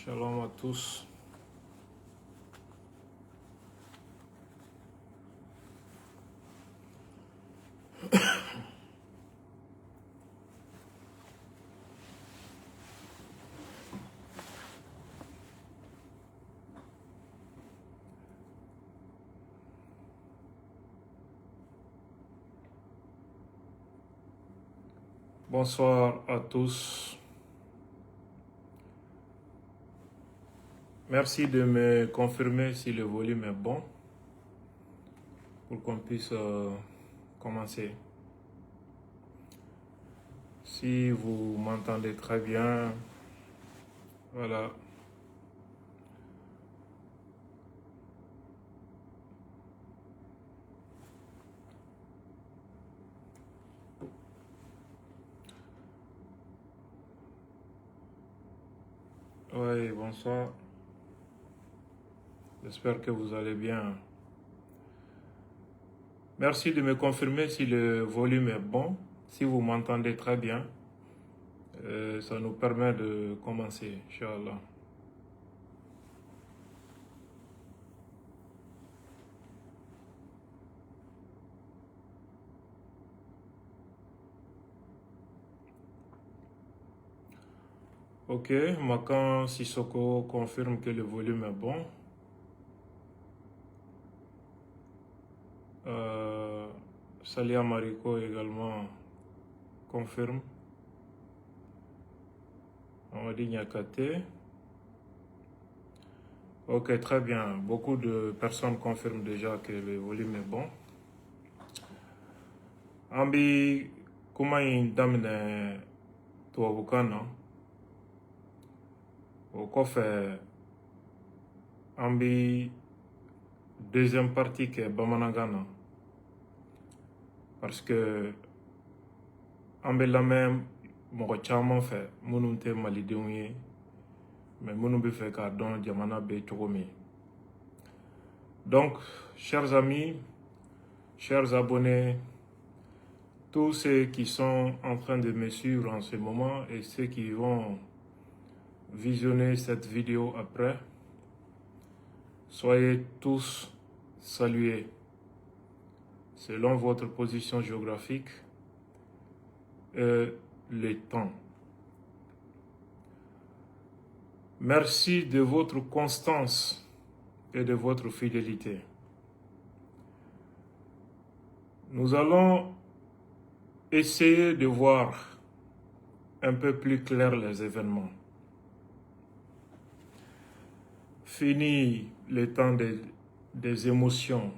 Shalom à tous. Bonsoir à tous. Merci de me confirmer si le volume est bon pour qu'on puisse commencer. Si vous m'entendez très bien, voilà. Oui, bonsoir. J'espère que vous allez bien. Merci de me confirmer si le volume est bon, si vous m'entendez très bien. Ça nous permet de commencer, Inch'Allah. Ok, Makan Sissoko confirme que le volume est bon. Salia Mariko également confirme. Amadi Nyakate. Ok, très bien. Beaucoup de personnes confirment déjà que le volume est bon. Ambi Kumain Damne Tuabukana. Au coffre Ambi deuxième partie qui est Bamanagana. Parce que Ambi la même mɔgɔ caman fɛ minnu tɛ malidenw ye mais minnu bɛ fɛ k'a dɔn jamana bɛ cogo min. Donc, chers amis, chers abonnés, tous ceux qui sont en train de me suivre en ce moment et ceux qui vont visionner cette vidéo après, soyez tous salués selon votre position géographique et le temps. Merci de votre constance et de votre fidélité. Nous allons essayer de voir un peu plus clair les événements. Fini le temps des émotions,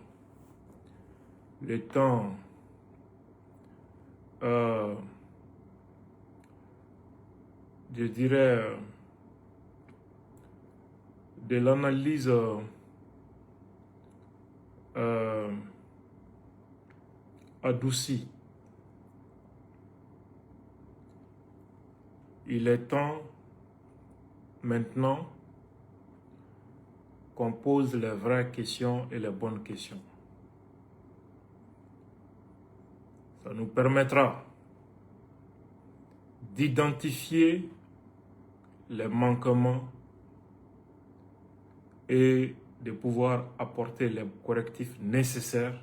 le temps je dirais de l'analyse adoucie. Il est temps maintenant qu'on pose les vraies questions et les bonnes questions. Ça nous permettra d'identifier les manquements et de pouvoir apporter les correctifs nécessaires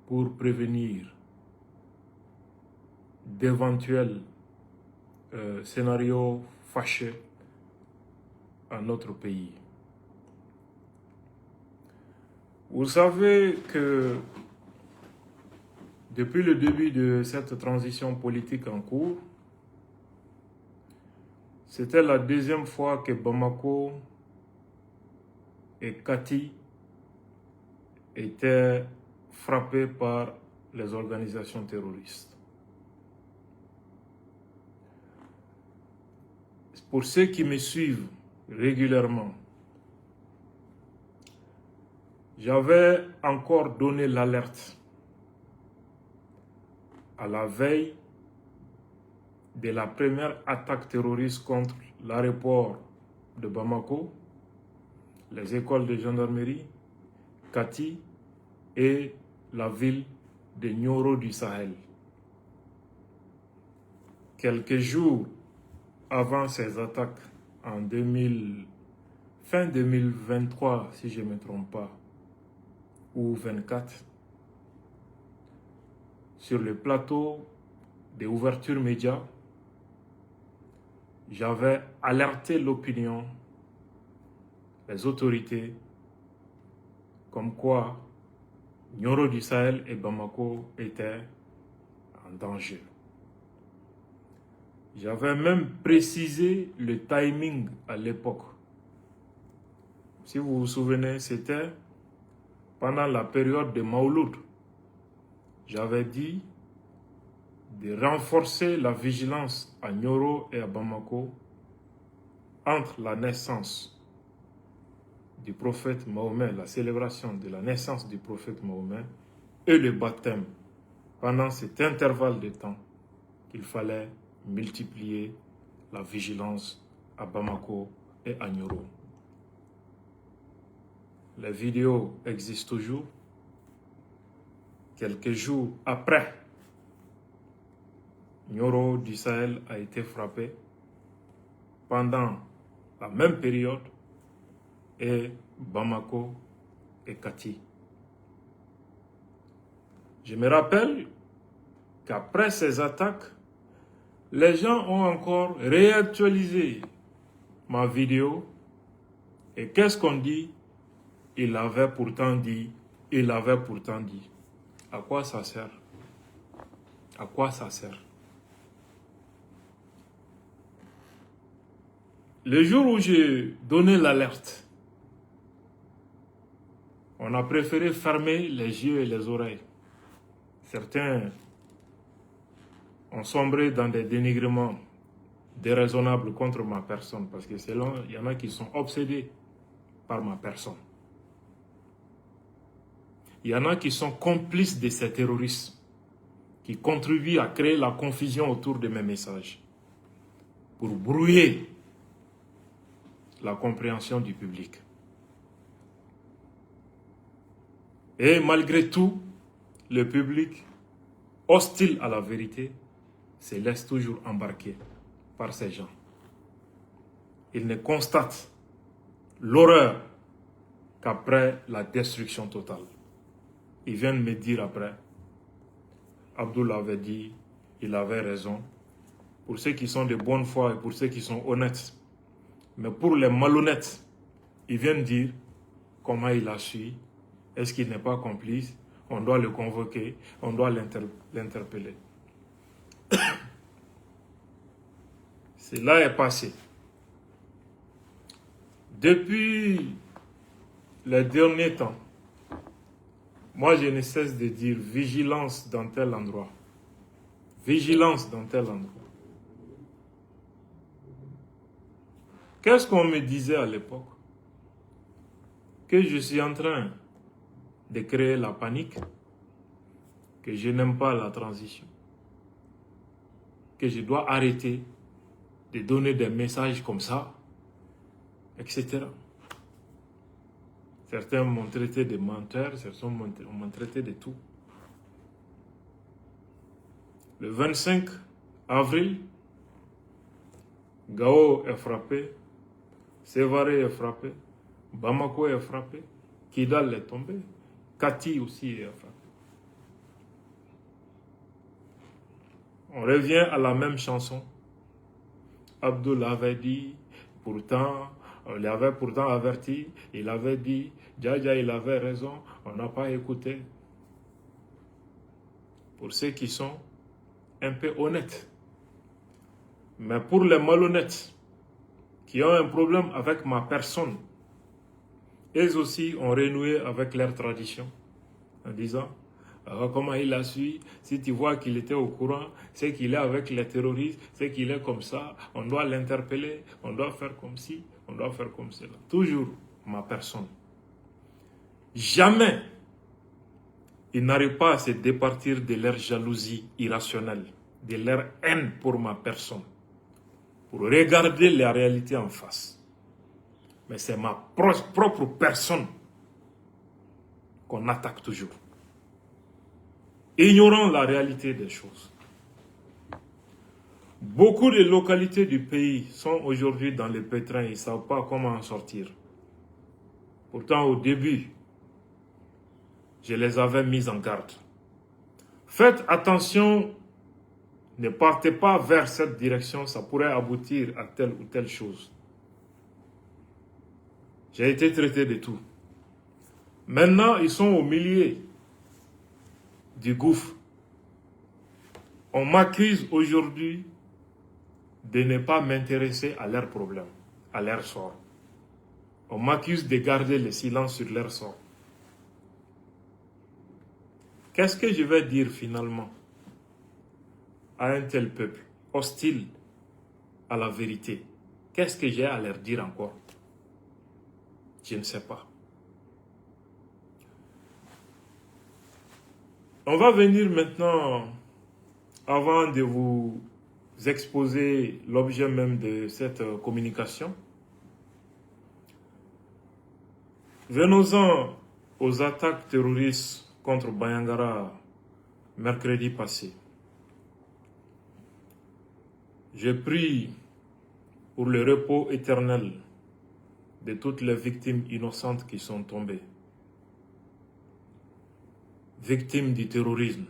pour prévenir d'éventuels scénarios fâcheux à notre pays. Vous savez que depuis le début de cette transition politique en cours, c'était la deuxième fois que Bamako et Kati étaient frappés par les organisations terroristes. Pour ceux qui me suivent régulièrement, j'avais encore donné l'alerte à la veille de la première attaque terroriste contre l'aéroport de Bamako, les écoles de gendarmerie, Kati et la ville de Nioro du Sahel. Quelques jours avant ces attaques en fin 2023, si je ne me trompe pas, ou 24, sur le plateau des ouvertures médias, j'avais alerté l'opinion, les autorités, comme quoi Nioro du Sahel et Bamako étaient en danger. J'avais même précisé le timing à l'époque. Si vous vous souvenez, c'était pendant la période de Maouloud. J'avais dit de renforcer la vigilance à Nioro et à Bamako entre la naissance du prophète Mahomet, la célébration de la naissance du prophète Mahomet et le baptême. Pendant cet intervalle de temps, il fallait multiplier la vigilance à Bamako et à Nioro. Les vidéos existent toujours. Quelques jours après, Nioro du Sahel a été frappé pendant la même période et Bamako et Kati. Je me rappelle qu'après ces attaques, les gens ont encore réactualisé ma vidéo. Et qu'est-ce qu'on dit? Il avait pourtant dit, il avait pourtant dit. À quoi ça sert? À quoi ça sert? Le jour où j'ai donné l'alerte, on a préféré fermer les yeux et les oreilles. Certains ont sombré dans des dénigrements déraisonnables contre ma personne, parce que il y en a qui sont obsédés par ma personne. Il y en a qui sont complices de ces terroristes, qui contribuent à créer la confusion autour de mes messages, pour brouiller la compréhension du public. Et malgré tout, le public, hostile à la vérité, se laisse toujours embarquer par ces gens. Ils ne constatent l'horreur qu'après la destruction totale. Ils viennent me dire après, Abdoul avait dit, il avait raison, pour ceux qui sont de bonne foi et pour ceux qui sont honnêtes. Mais pour les malhonnêtes, ils viennent dire comment il a su, est-ce qu'il n'est pas complice, on doit le convoquer, on doit l'interpeller. Cela est passé. Depuis les derniers temps, moi je ne cesse de dire vigilance dans tel endroit. Vigilance dans tel endroit. Qu'est-ce qu'on me disait à l'époque? Que je suis en train de créer la panique, que je n'aime pas la transition, que je dois arrêter de donner des messages comme ça, etc. Certains m'ont traité de menteur, certains m'ont traité de tout. Le 25 avril, Gao est frappé, Sévaré est frappé, Bamako est frappé, Kidal est tombé, Kati aussi est frappé. On revient à la même chanson. Abdoul avait dit, pourtant, on l'avait pourtant averti, il avait dit, Djadja il avait raison, on n'a pas écouté. Pour ceux qui sont un peu honnêtes. Mais pour les malhonnêtes, qui ont un problème avec ma personne, eux aussi ont renoué avec leur tradition, en disant, comment il a su, si tu vois qu'il était au courant, c'est qu'il est avec les terroristes, c'est qu'il est comme ça, on doit l'interpeller, on doit faire comme ci, on doit faire comme cela. Toujours ma personne. Jamais ils n'arrivent pas à se départir de leur jalousie irrationnelle, de leur haine pour ma personne, pour regarder la réalité en face. Mais c'est ma propre personne qu'on attaque toujours, ignorant la réalité des choses. Beaucoup de localités du pays sont aujourd'hui dans le pétrin, ils ne savent pas comment en sortir. Pourtant, au début, je les avais mis en garde. Faites attention, ne partez pas vers cette direction, ça pourrait aboutir à telle ou telle chose. J'ai été traité de tout. Maintenant, ils sont au milieu du gouffre. On m'accuse aujourd'hui de ne pas m'intéresser à leurs problèmes, à leur sort. On m'accuse de garder le silence sur leur sort. Qu'est-ce que je vais dire finalement à un tel peuple hostile à la vérité? Qu'est-ce que j'ai à leur dire encore? Je ne sais pas. On va venir maintenant, avant de vous exposer l'objet même de cette communication. Venons-en aux attaques terroristes contre Bayangara mercredi passé. Je prie pour le repos éternel de toutes les victimes innocentes qui sont tombées, victimes du terrorisme.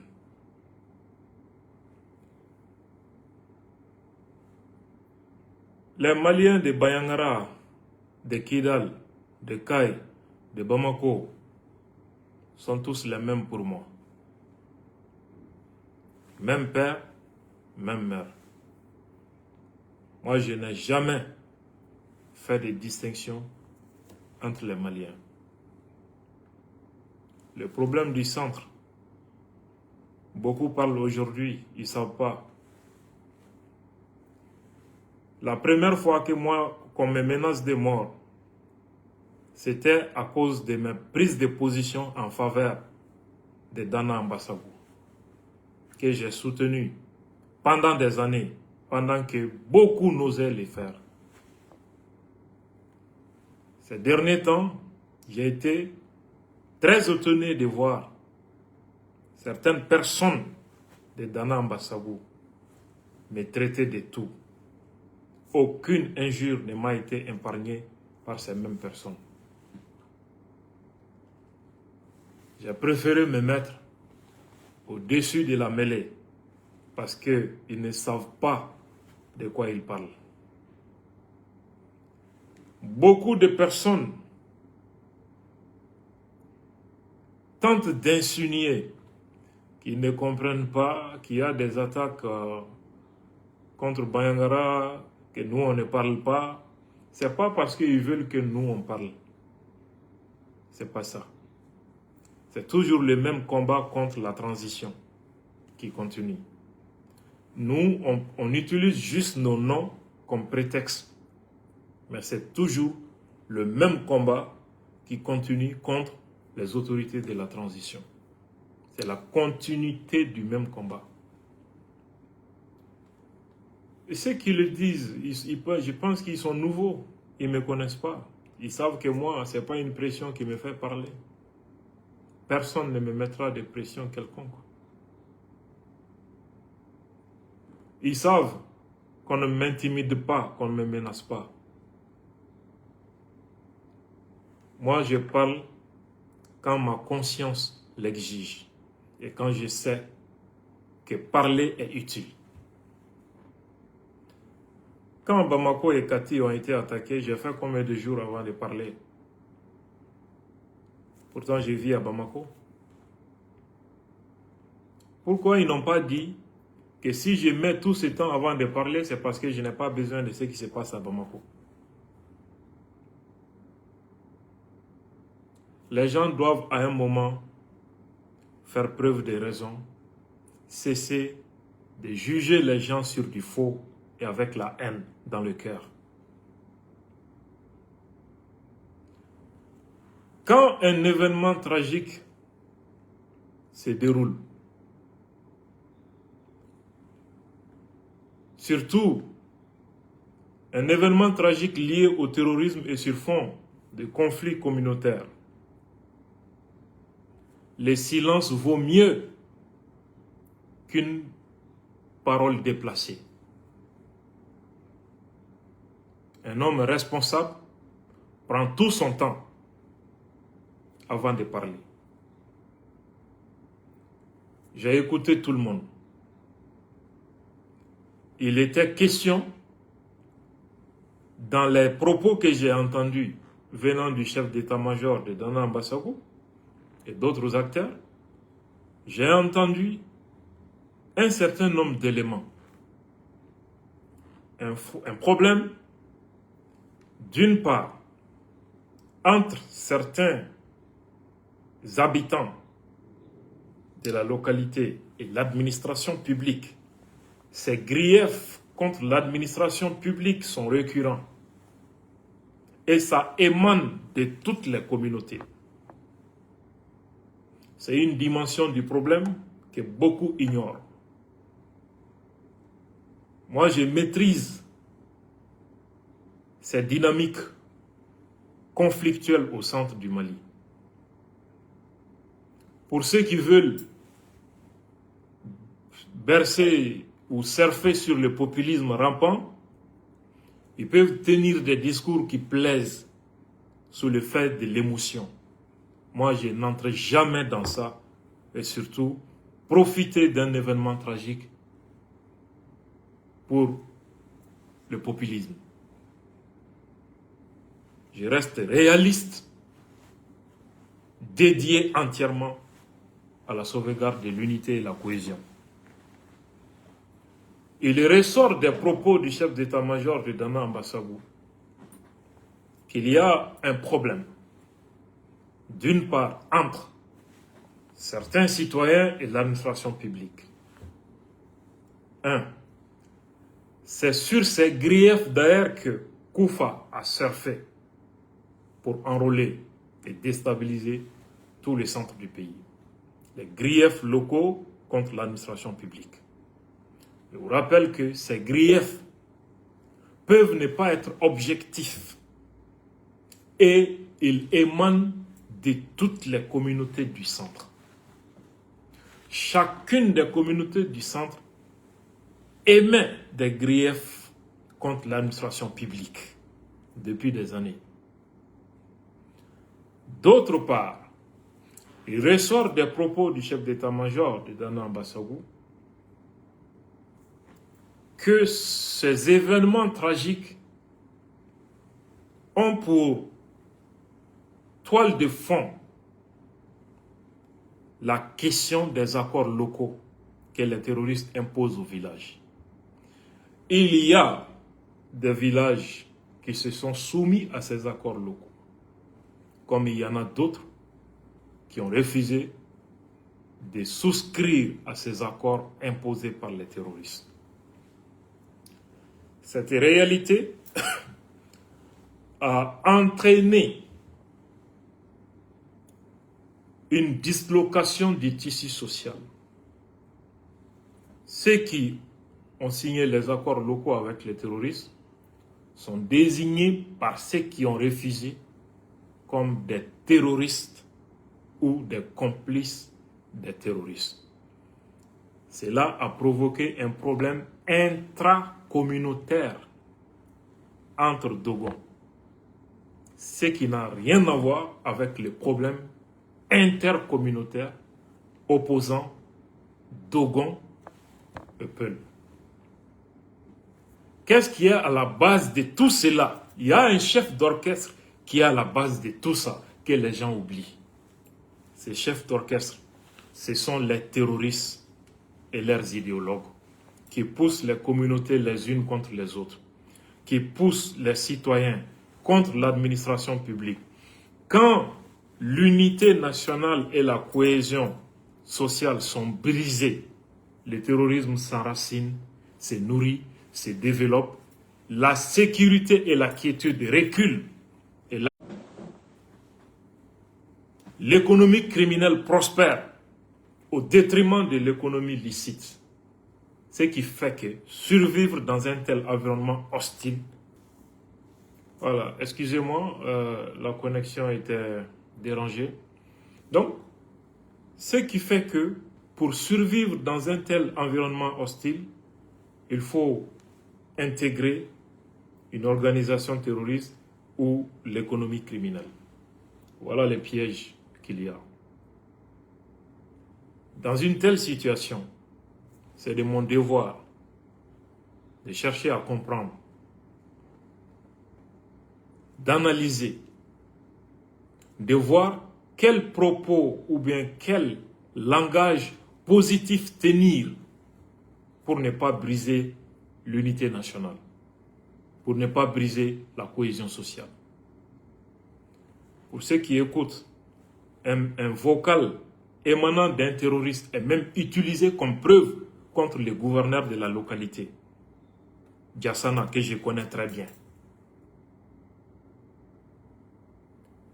Les Maliens de Bayangara, de Kidal, de Kay, de Bamako sont tous les mêmes pour moi. Même père, même mère. Moi, je n'ai jamais fait de distinction entre les Maliens. Le problème du centre, beaucoup parlent aujourd'hui, ils ne savent pas. La première fois que qu'on me menace de mort, c'était à cause de mes prises de position en faveur de Dana Ambassagou, que j'ai soutenu pendant des années, pendant que beaucoup n'osaient le faire. Ces derniers temps, j'ai été très étonné de voir certaines personnes de Dana Ambassagou me traiter de tout. Aucune injure ne m'a été épargnée par ces mêmes personnes. J'ai préféré me mettre au-dessus de la mêlée parce qu'ils ne savent pas de quoi ils parlent. Beaucoup de personnes tentent d'insinuer qu'ils ne comprennent pas qu'il y a des attaques contre Bayangara, que nous on ne parle pas. Ce n'est pas parce qu'ils veulent que nous on parle. Ce n'est pas ça. C'est toujours le même combat contre la transition qui continue. Nous, on utilise juste nos noms comme prétexte. Mais c'est toujours le même combat qui continue contre les autorités de la transition. C'est la continuité du même combat. Et ceux qui le disent, je pense qu'ils sont nouveaux. Ils ne me connaissent pas. Ils savent que moi, ce n'est pas une pression qui me fait parler. Personne ne me mettra de pression quelconque. Ils savent qu'on ne m'intimide pas, qu'on ne me menace pas. Moi, je parle quand ma conscience l'exige et quand je sais que parler est utile. Quand Bamako et Kati ont été attaqués, j'ai fait combien de jours avant de parler? Pourtant, je vis à Bamako. Pourquoi ils n'ont pas dit que si je mets tout ce temps avant de parler, c'est parce que je n'ai pas besoin de ce qui se passe à Bamako? Les gens doivent à un moment faire preuve de raison, cesser de juger les gens sur du faux et avec la haine dans le cœur. Quand un événement tragique se déroule, surtout un événement tragique lié au terrorisme et sur fond de conflits communautaires, le silence vaut mieux qu'une parole déplacée. Un homme responsable prend tout son temps avant de parler. J'ai écouté tout le monde. Il était question, dans les propos que j'ai entendus venant du chef d'état-major de Dana Mbassagou et d'autres acteurs, j'ai entendu un certain nombre d'éléments. Un problème, d'une part, entre certains habitants de la localité et l'administration publique. Ces griefs contre l'administration publique sont récurrents. Et ça émane de toutes les communautés. C'est une dimension du problème que beaucoup ignorent. Moi, je maîtrise ces dynamiques conflictuelles au centre du Mali. Pour ceux qui veulent bercer ou surfer sur le populisme rampant, ils peuvent tenir des discours qui plaisent sous le fait de l'émotion. Moi, je n'entre jamais dans ça et surtout profiter d'un événement tragique pour le populisme. Je reste réaliste, dédié entièrement à la sauvegarde de l'unité et la cohésion. Il ressort des propos du chef d'état-major de Dana Mbassagou qu'il y a un problème, d'une part, entre certains citoyens et l'administration publique. C'est sur ces griefs d'ailleurs que Koufa a surfé pour enrôler et déstabiliser tous les centres du pays. Les griefs locaux contre l'administration publique. Je vous rappelle que ces griefs peuvent ne pas être objectifs et ils émanent de toutes les communautés du centre. Chacune des communautés du centre émet des griefs contre l'administration publique depuis des années. D'autre part, il ressort des propos du chef d'état-major de Dana Mbassagou que ces événements tragiques ont pour toile de fond la question des accords locaux que les terroristes imposent aux villages. Il y a des villages qui se sont soumis à ces accords locaux, comme il y en a d'autres qui ont refusé de souscrire à ces accords imposés par les terroristes. Cette réalité a entraîné une dislocation du tissu social. Ceux qui ont signé les accords locaux avec les terroristes sont désignés par ceux qui ont refusé comme des terroristes ou des complices des terroristes. Cela a provoqué un problème intracommunautaire entre Dogons, ce qui n'a rien à voir avec le problème intercommunautaire opposant Dogon et Peul. Qu'est-ce qui est à la base de tout cela? Il y a un chef d'orchestre qui est à la base de tout ça, que les gens oublient. Ces chefs d'orchestre, ce sont les terroristes et leurs idéologues qui poussent les communautés les unes contre les autres, qui poussent les citoyens contre l'administration publique. Quand l'unité nationale et la cohésion sociale sont brisées, le terrorisme s'enracine, se nourrit, se développe, la sécurité et la quiétude reculent. Et l'économie criminelle prospère au détriment de l'économie licite. Ce qui fait que survivre dans un tel environnement hostile, voilà, excusez-moi, la connexion était dérangée. Donc, ce qui fait que pour survivre dans un tel environnement hostile, il faut intégrer une organisation terroriste ou l'économie criminelle. Voilà les pièges qu'il y a. Dans une telle situation, c'est de mon devoir de chercher à comprendre, d'analyser, de voir quels propos ou bien quel langage positif tenir pour ne pas briser l'unité nationale, pour ne pas briser la cohésion sociale. Pour ceux qui écoutent, un vocal émanant d'un terroriste est même utilisé comme preuve contre le gouverneur de la localité, Diassana, que je connais très bien.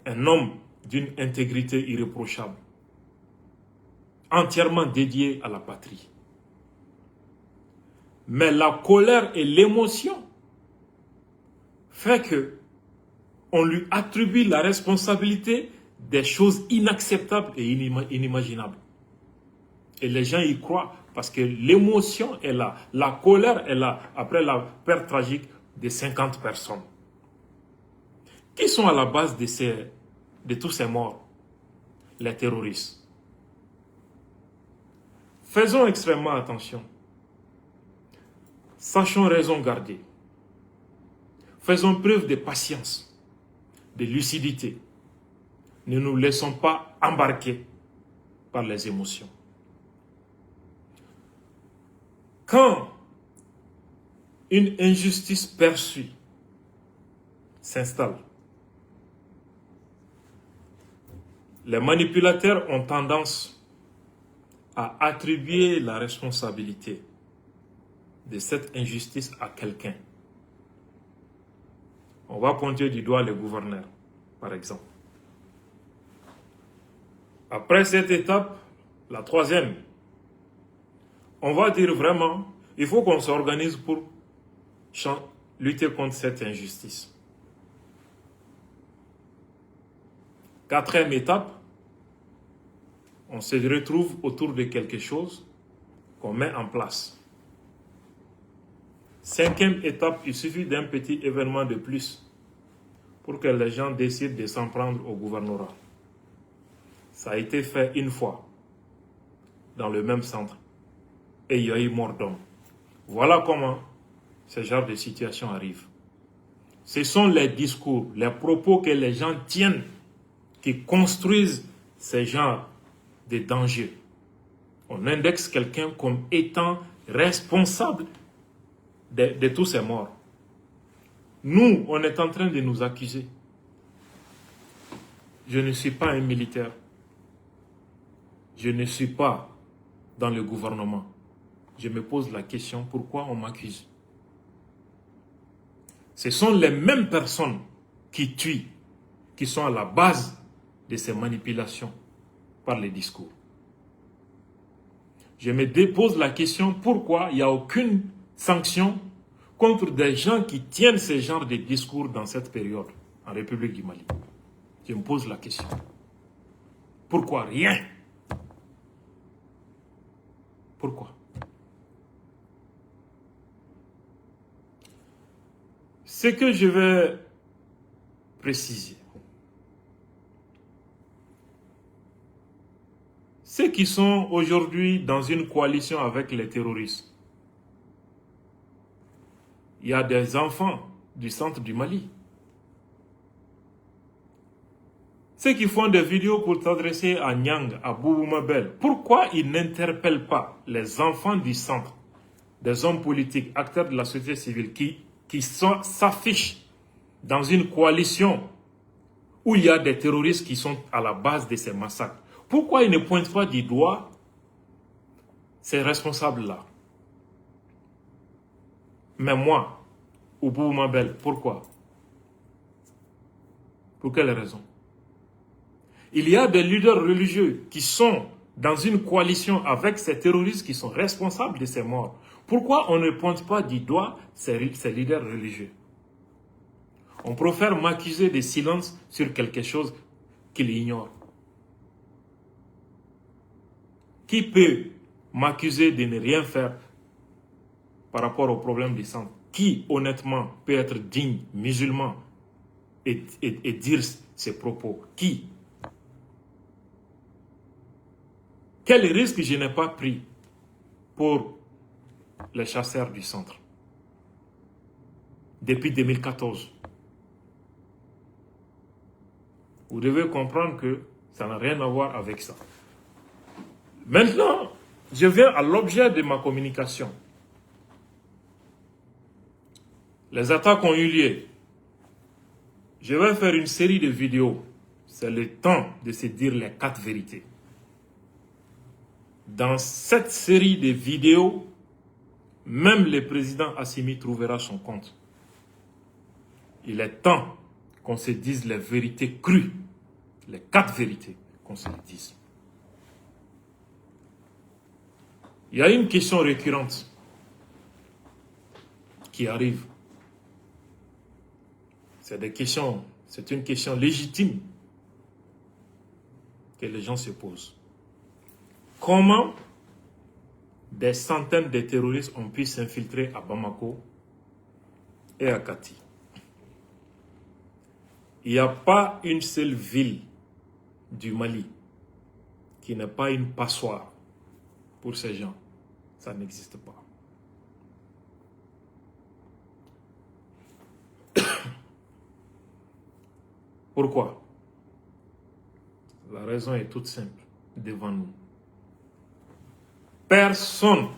Un homme d'une intégrité irréprochable, entièrement dédié à la patrie. Mais la colère et l'émotion fait que on lui attribue la responsabilité des choses inacceptables et inimaginables. Et les gens y croient parce que l'émotion est là, la colère est là, après la perte tragique de 50 personnes. Qui sont à la base de tous ces morts? Les terroristes. Faisons extrêmement attention. Sachons raison garder. Faisons preuve de patience, de lucidité. Ne nous laissons pas embarquer par les émotions. Quand une injustice perçue s'installe, les manipulateurs ont tendance à attribuer la responsabilité de cette injustice à quelqu'un. On va pointer du doigt le gouverneur, par exemple. Après cette étape, la troisième, on va dire vraiment, il faut qu'on s'organise pour lutter contre cette injustice. Quatrième étape, on se retrouve autour de quelque chose qu'on met en place. Cinquième étape, il suffit d'un petit événement de plus pour que les gens décident de s'en prendre au gouvernorat. Ça a été fait une fois dans le même centre et il y a eu mort d'homme. Voilà comment ce genre de situation arrive. Ce sont les discours, les propos que les gens tiennent qui construisent ces genres de dangers. On indexe quelqu'un comme étant responsable de tous ces morts. Nous, on est en train de nous accuser. Je ne suis pas un militaire. Je ne suis pas dans le gouvernement. Je me pose la question, pourquoi on m'accuse? Ce sont les mêmes personnes qui tuent, qui sont à la base de ces manipulations par les discours. Je me dépose la question, pourquoi il n'y a aucune sanction contre des gens qui tiennent ce genre de discours dans cette période en République du Mali? Je me pose la question. Pourquoi rien? Pourquoi? Ce que je vais préciser, ceux qui sont aujourd'hui dans une coalition avec les terroristes, il y a des enfants du centre du Mali. Ceux qui font des vidéos pour s'adresser à Nyang, à Boubou Mabel, pourquoi ils n'interpellent pas les enfants du centre, des hommes politiques, acteurs de la société civile qui s'affichent dans une coalition où il y a des terroristes qui sont à la base de ces massacres? Pourquoi ils ne pointent pas du doigt ces responsables-là? Mais moi, Boubou Mabel, pourquoi? Pour quelle raison? Il y a des leaders religieux qui sont dans une coalition avec ces terroristes qui sont responsables de ces morts. Pourquoi on ne pointe pas du doigt ces leaders religieux? On préfère m'accuser de silence sur quelque chose qu'il ignore. Qui peut m'accuser de ne rien faire par rapport au problème du centre? Qui, honnêtement, peut être digne, musulman, et dire ses propos? Qui? Quel risque je n'ai pas pris pour les chasseurs du centre depuis 2014? Vous devez comprendre que ça n'a rien à voir avec ça. Maintenant, je viens à l'objet de ma communication. Les attaques ont eu lieu. Je vais faire une série de vidéos. C'est le temps de se dire les 4 vérités. Dans cette série de vidéos, même le président Assimi trouvera son compte. Il est temps qu'on se dise les vérités crues. Les 4 vérités qu'on se les dise. Il y a une question récurrente qui arrive. C'est une question légitime que les gens se posent. Comment des centaines de terroristes ont pu s'infiltrer à Bamako et à Kati? Il n'y a pas une seule ville du Mali qui n'est pas une passoire pour ces gens. Ça n'existe pas. Pourquoi? La raison est toute simple devant nous. Personne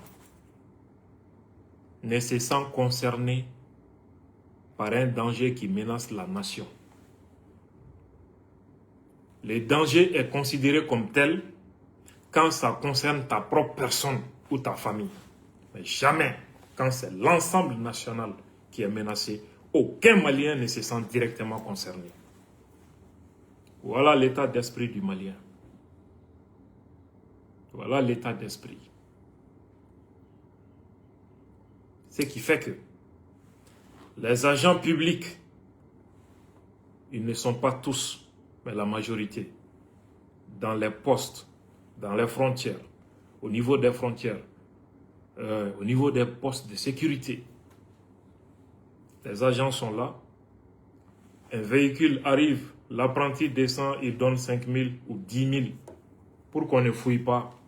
ne se sent concerné par un danger qui menace la nation. Le danger est considéré comme tel quand ça concerne ta propre personne ou ta famille. Mais jamais quand c'est l'ensemble national qui est menacé. Aucun Malien ne se sent directement concerné. Voilà l'état d'esprit du Malien. Voilà l'état d'esprit. Ce qui fait que les agents publics, ils ne sont pas tous, mais la majorité, dans les postes, dans les frontières, au niveau des frontières, au niveau des postes de sécurité. Les agents sont là. Un véhicule arrive, l'apprenti descend, il donne 5 000 ou 10 000 pour qu'on ne fouille pas.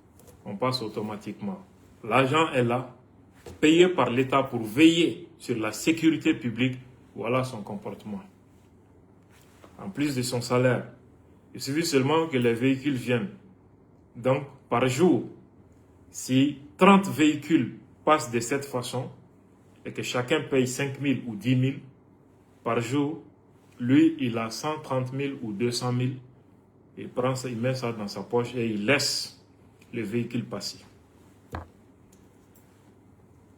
On passe automatiquement. L'agent est là, payé par l'État pour veiller sur la sécurité publique. Voilà son comportement. En plus de son salaire, il suffit seulement que les véhicules viennent. Donc, par jour, si 30 véhicules passent de cette façon et que chacun paye 5 000 ou 10 000 par jour, lui, il a 130 000 ou 200 000. Il prend ça, il met ça dans sa poche et il laisse le véhicule passer.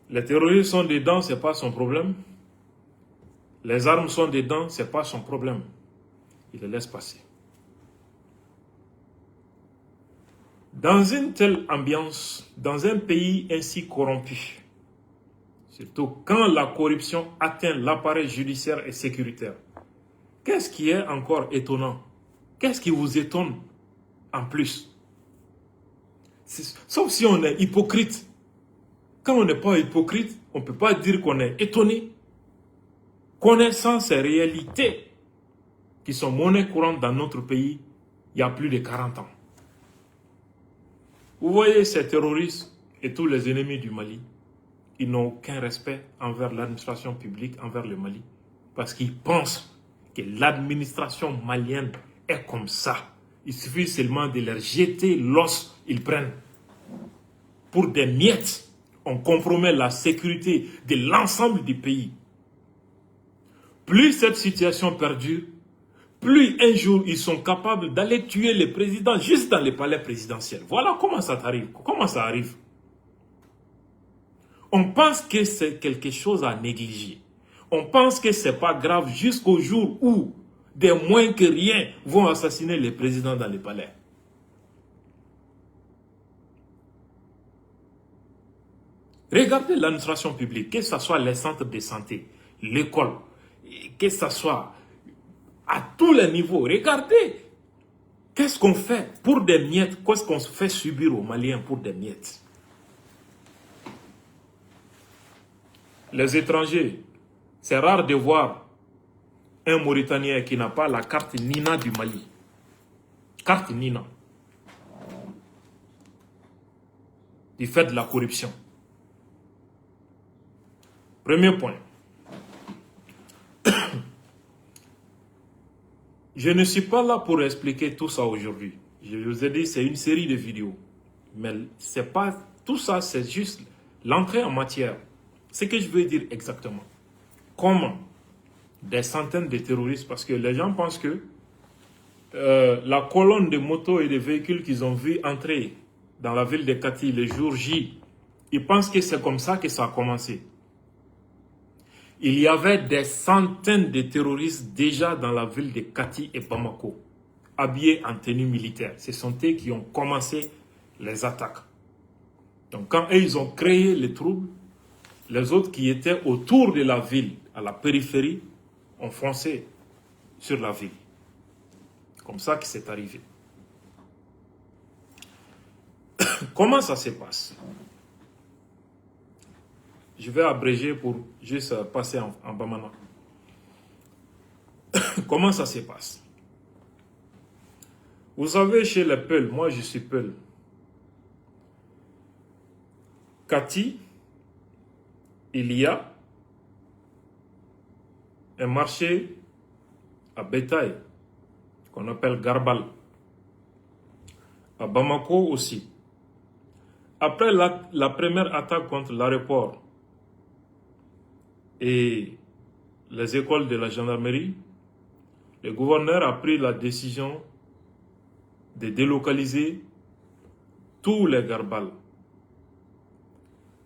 Les terroristes sont dedans, ce n'est pas son problème. Les armes sont dedans, ce n'est pas son problème. Il les laisse passer. Dans une telle ambiance, dans un pays ainsi corrompu, surtout quand la corruption atteint l'appareil judiciaire et sécuritaire, qu'est-ce qui est encore étonnant? Qu'est-ce qui vous étonne en plus? Sauf si on est hypocrite. Quand on n'est pas hypocrite, on ne peut pas dire qu'on est étonné. Connaissant ces réalités qui sont monnaie courante dans notre pays, il y a plus de 40 ans. Vous voyez ces terroristes et tous les ennemis du Mali, ils n'ont aucun respect envers l'administration publique, envers le Mali, parce qu'ils pensent que l'administration malienne est comme ça. Il suffit seulement de leur jeter l'os, ils prennent. Pour des miettes, on compromet la sécurité de l'ensemble du pays. Plus cette situation perdure, plus un jour ils sont capables d'aller tuer le président juste dans le palais présidentiel. Voilà comment ça arrive. Comment ça arrive? On pense que c'est quelque chose à négliger. On pense que ce n'est pas grave jusqu'au jour où des moins que rien vont assassiner le président dans le palais. Regardez l'administration publique, que ce soit les centres de santé, l'école, que ce soit à tous les niveaux. Regardez, qu'est-ce qu'on fait pour des miettes? Qu'est-ce qu'on fait subir aux Maliens pour des miettes? les étrangers, c'est rare de voir un Mauritanien qui n'a pas la carte Nina du Mali. Carte Nina. Du fait de la corruption. Premier point. Je ne suis pas là pour expliquer tout ça aujourd'hui. Je vous ai dit, c'est une série de vidéos. Mais c'est pas tout ça, c'est juste l'entrée en matière. Ce que je veux dire exactement. Comment des centaines de terroristes, parce que les gens pensent que la colonne de motos et de véhicules qu'ils ont vu entrer dans la ville de Kati le jour J, ils pensent que c'est comme ça que ça a commencé. Il y avait des centaines de terroristes déjà dans la ville de Kati et Bamako, habillés en tenue militaire. Ce sont eux qui ont commencé les attaques. Donc quand eux, ils ont créé les troubles, les autres qui étaient autour de la ville, à la périphérie, ont foncé sur la ville. Comme ça que c'est arrivé. Comment ça se passe? Je vais abréger pour juste passer en Bamana. Comment ça se passe? Vous savez, chez les Peuls, moi je suis Peul. Kati, il y a un marché à bétail qu'on appelle Garbal. À Bamako aussi. Après la première attaque contre l'aéroport et les écoles de la gendarmerie, le gouverneur a pris la décision de délocaliser tous les Garbal.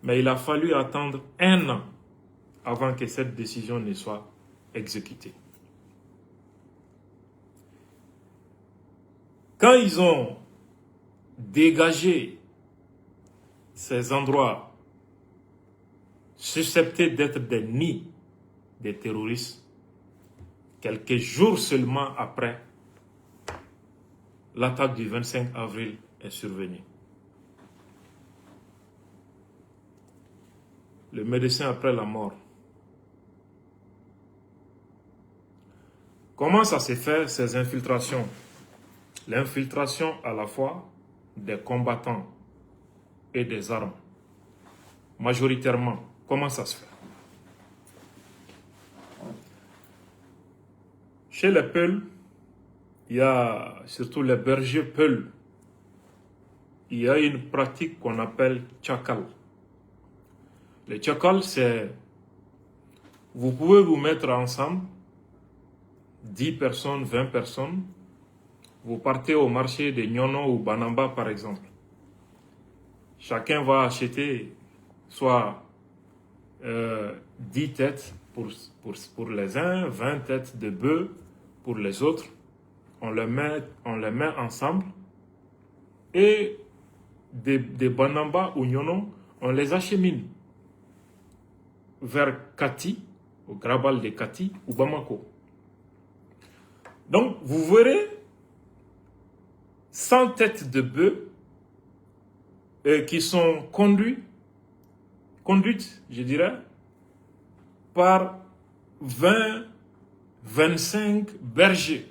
Mais il a fallu attendre 1 an avant que cette décision ne soit exécutée. Quand ils ont dégagé ces endroits susceptibles d'être des nids des terroristes, quelques jours seulement après, l'attaque du 25 avril est survenue. Le médecin après la mort. Comment ça s'est fait, ces infiltrations? L'infiltration à la fois des combattants et des armes. Majoritairement, comment ça se fait? Chez les Peuls, il y a surtout les bergers Peuls. Il y a une pratique qu'on appelle tchakal. Le tchakal, c'est... Vous pouvez vous mettre ensemble, 10 personnes, 20 personnes. Vous partez au marché de Nyono ou Banamba, par exemple. Chacun va acheter soit 10 têtes pour les uns, 20 têtes de bœufs pour les autres. On les met ensemble. Et des Banamba ou Nyono, on les achemine vers Kati, au Grabal de Kati ou Bamako. Donc, vous verrez 100 têtes de bœufs qui sont conduites, je dirais, par 20, 25 bergers.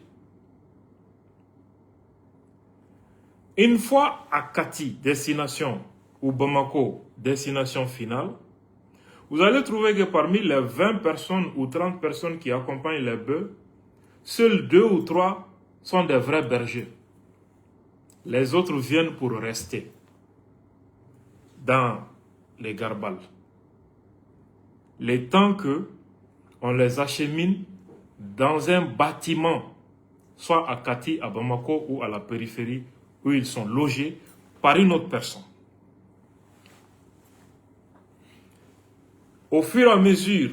Une fois à Kati, destination, ou Bamako, destination finale, vous allez trouver que parmi les 20 personnes ou 30 personnes qui accompagnent les bœufs, seuls 2 ou 3 sont des vrais bergers. Les autres viennent pour rester dans les Garbal. Le temps que on les achemine dans un bâtiment, soit à Kati, à Bamako ou à la périphérie, où ils sont logés par une autre personne. Au fur et à mesure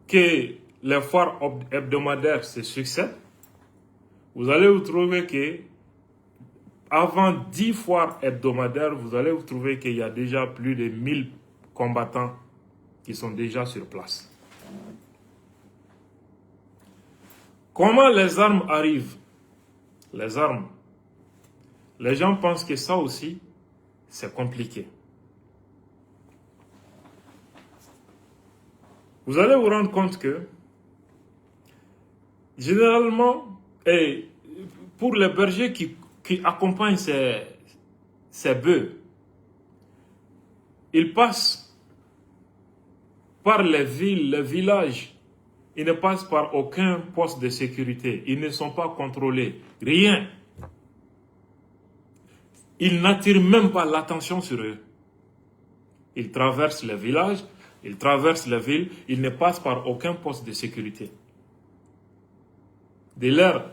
que les foires hebdomadaires se succèdent, vous allez vous trouver que avant 10 foires hebdomadaires, vous allez vous trouver qu'il y a déjà plus de 1000 combattants qui sont déjà sur place. Comment les armes arrivent? Les armes. Les gens pensent que ça aussi, c'est compliqué. vous allez vous rendre compte que, généralement, et pour les bergers qui accompagnent ces bœufs, ils passent par les villes, les villages. Ils ne passent par aucun poste de sécurité. Ils ne sont pas contrôlés. Rien. Ils n'attirent même pas l'attention sur eux. Ils traversent les villages, ils traversent les villes, ils ne passent par aucun poste de sécurité. De leur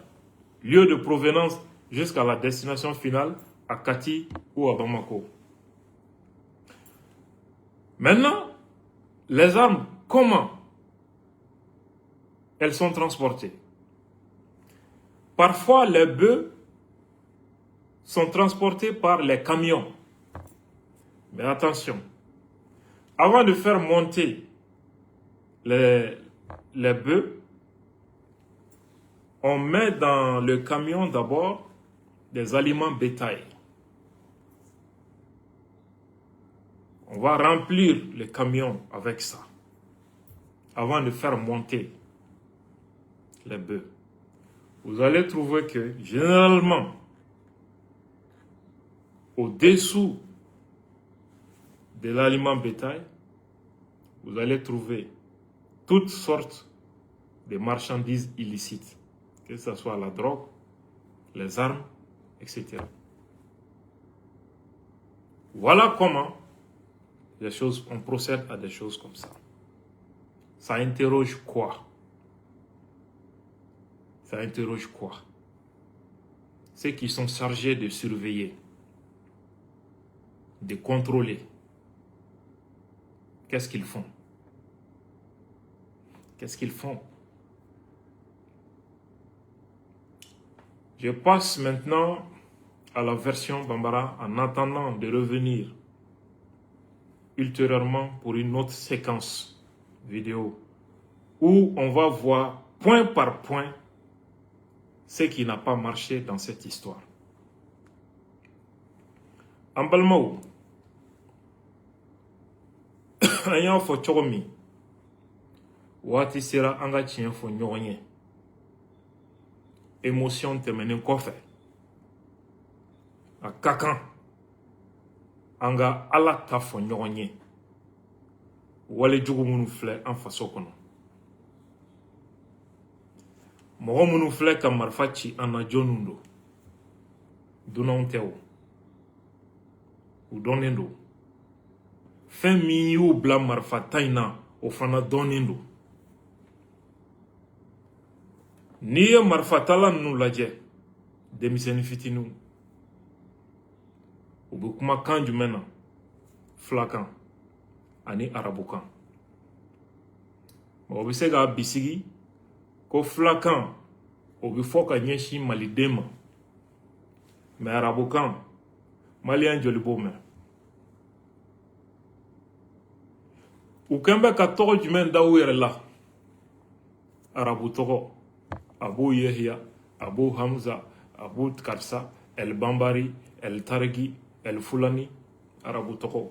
lieu de provenance jusqu'à la destination finale, à Kati ou à Bamako. Maintenant, les armes, comment elles sont transportées? Parfois, les bœufs sont transportés par les camions. Mais attention, avant de faire monter les bœufs, on met dans le camion d'abord des aliments bétail. On va remplir le camion avec ça avant de faire monter les bœufs. Vous allez trouver que généralement, au-dessous de l'aliment bétail, vous allez trouver toutes sortes de marchandises illicites, que ce soit la drogue, les armes, etc. Voilà comment on procède à des choses comme ça. Ça interroge quoi? Ça interroge quoi? Ceux qui sont chargés de surveiller, de contrôler, qu'est-ce qu'ils font? Qu'est-ce qu'ils font? Je passe maintenant à la version Bambara en attendant de revenir ultérieurement pour une autre séquence vidéo où on va voir point par point ce qui n'a pas marché dans cette histoire. En balmao, ayant fo chogomi, wati sera anga chien fo nyonye, émotion temene kofe, a kakan, anga ala ta fo nyonye, wale jugu munu fle en faso kono. Mɔgɔ minnu filɛ ka marifa ci an na jɔnniw don, dunanw tɛ o, u dɔnnen don. Fɛn min y'u bila marifa ta in na, o fana dɔnnen don. N'i ye marifatala ninnu lajɛ, denmisɛnnin fitininw, u bɛ kuma kan jumɛn na? Filakan ani arabukan. Mɔgɔ bɛ se k'a bisigi ko filakan o bɛ fɔ ka ɲɛsin maliden ma, mais arabukan maliyɛn joli b'o mɛn? U kɛn bɛ ka tɔgɔ jumɛn da u yɛrɛ la? Arabu tɔgɔ, Abu Yahya, Abu Hamza, Abu Karsa, El Bambari, El Targi, El Fulani, arabu tɔgɔ.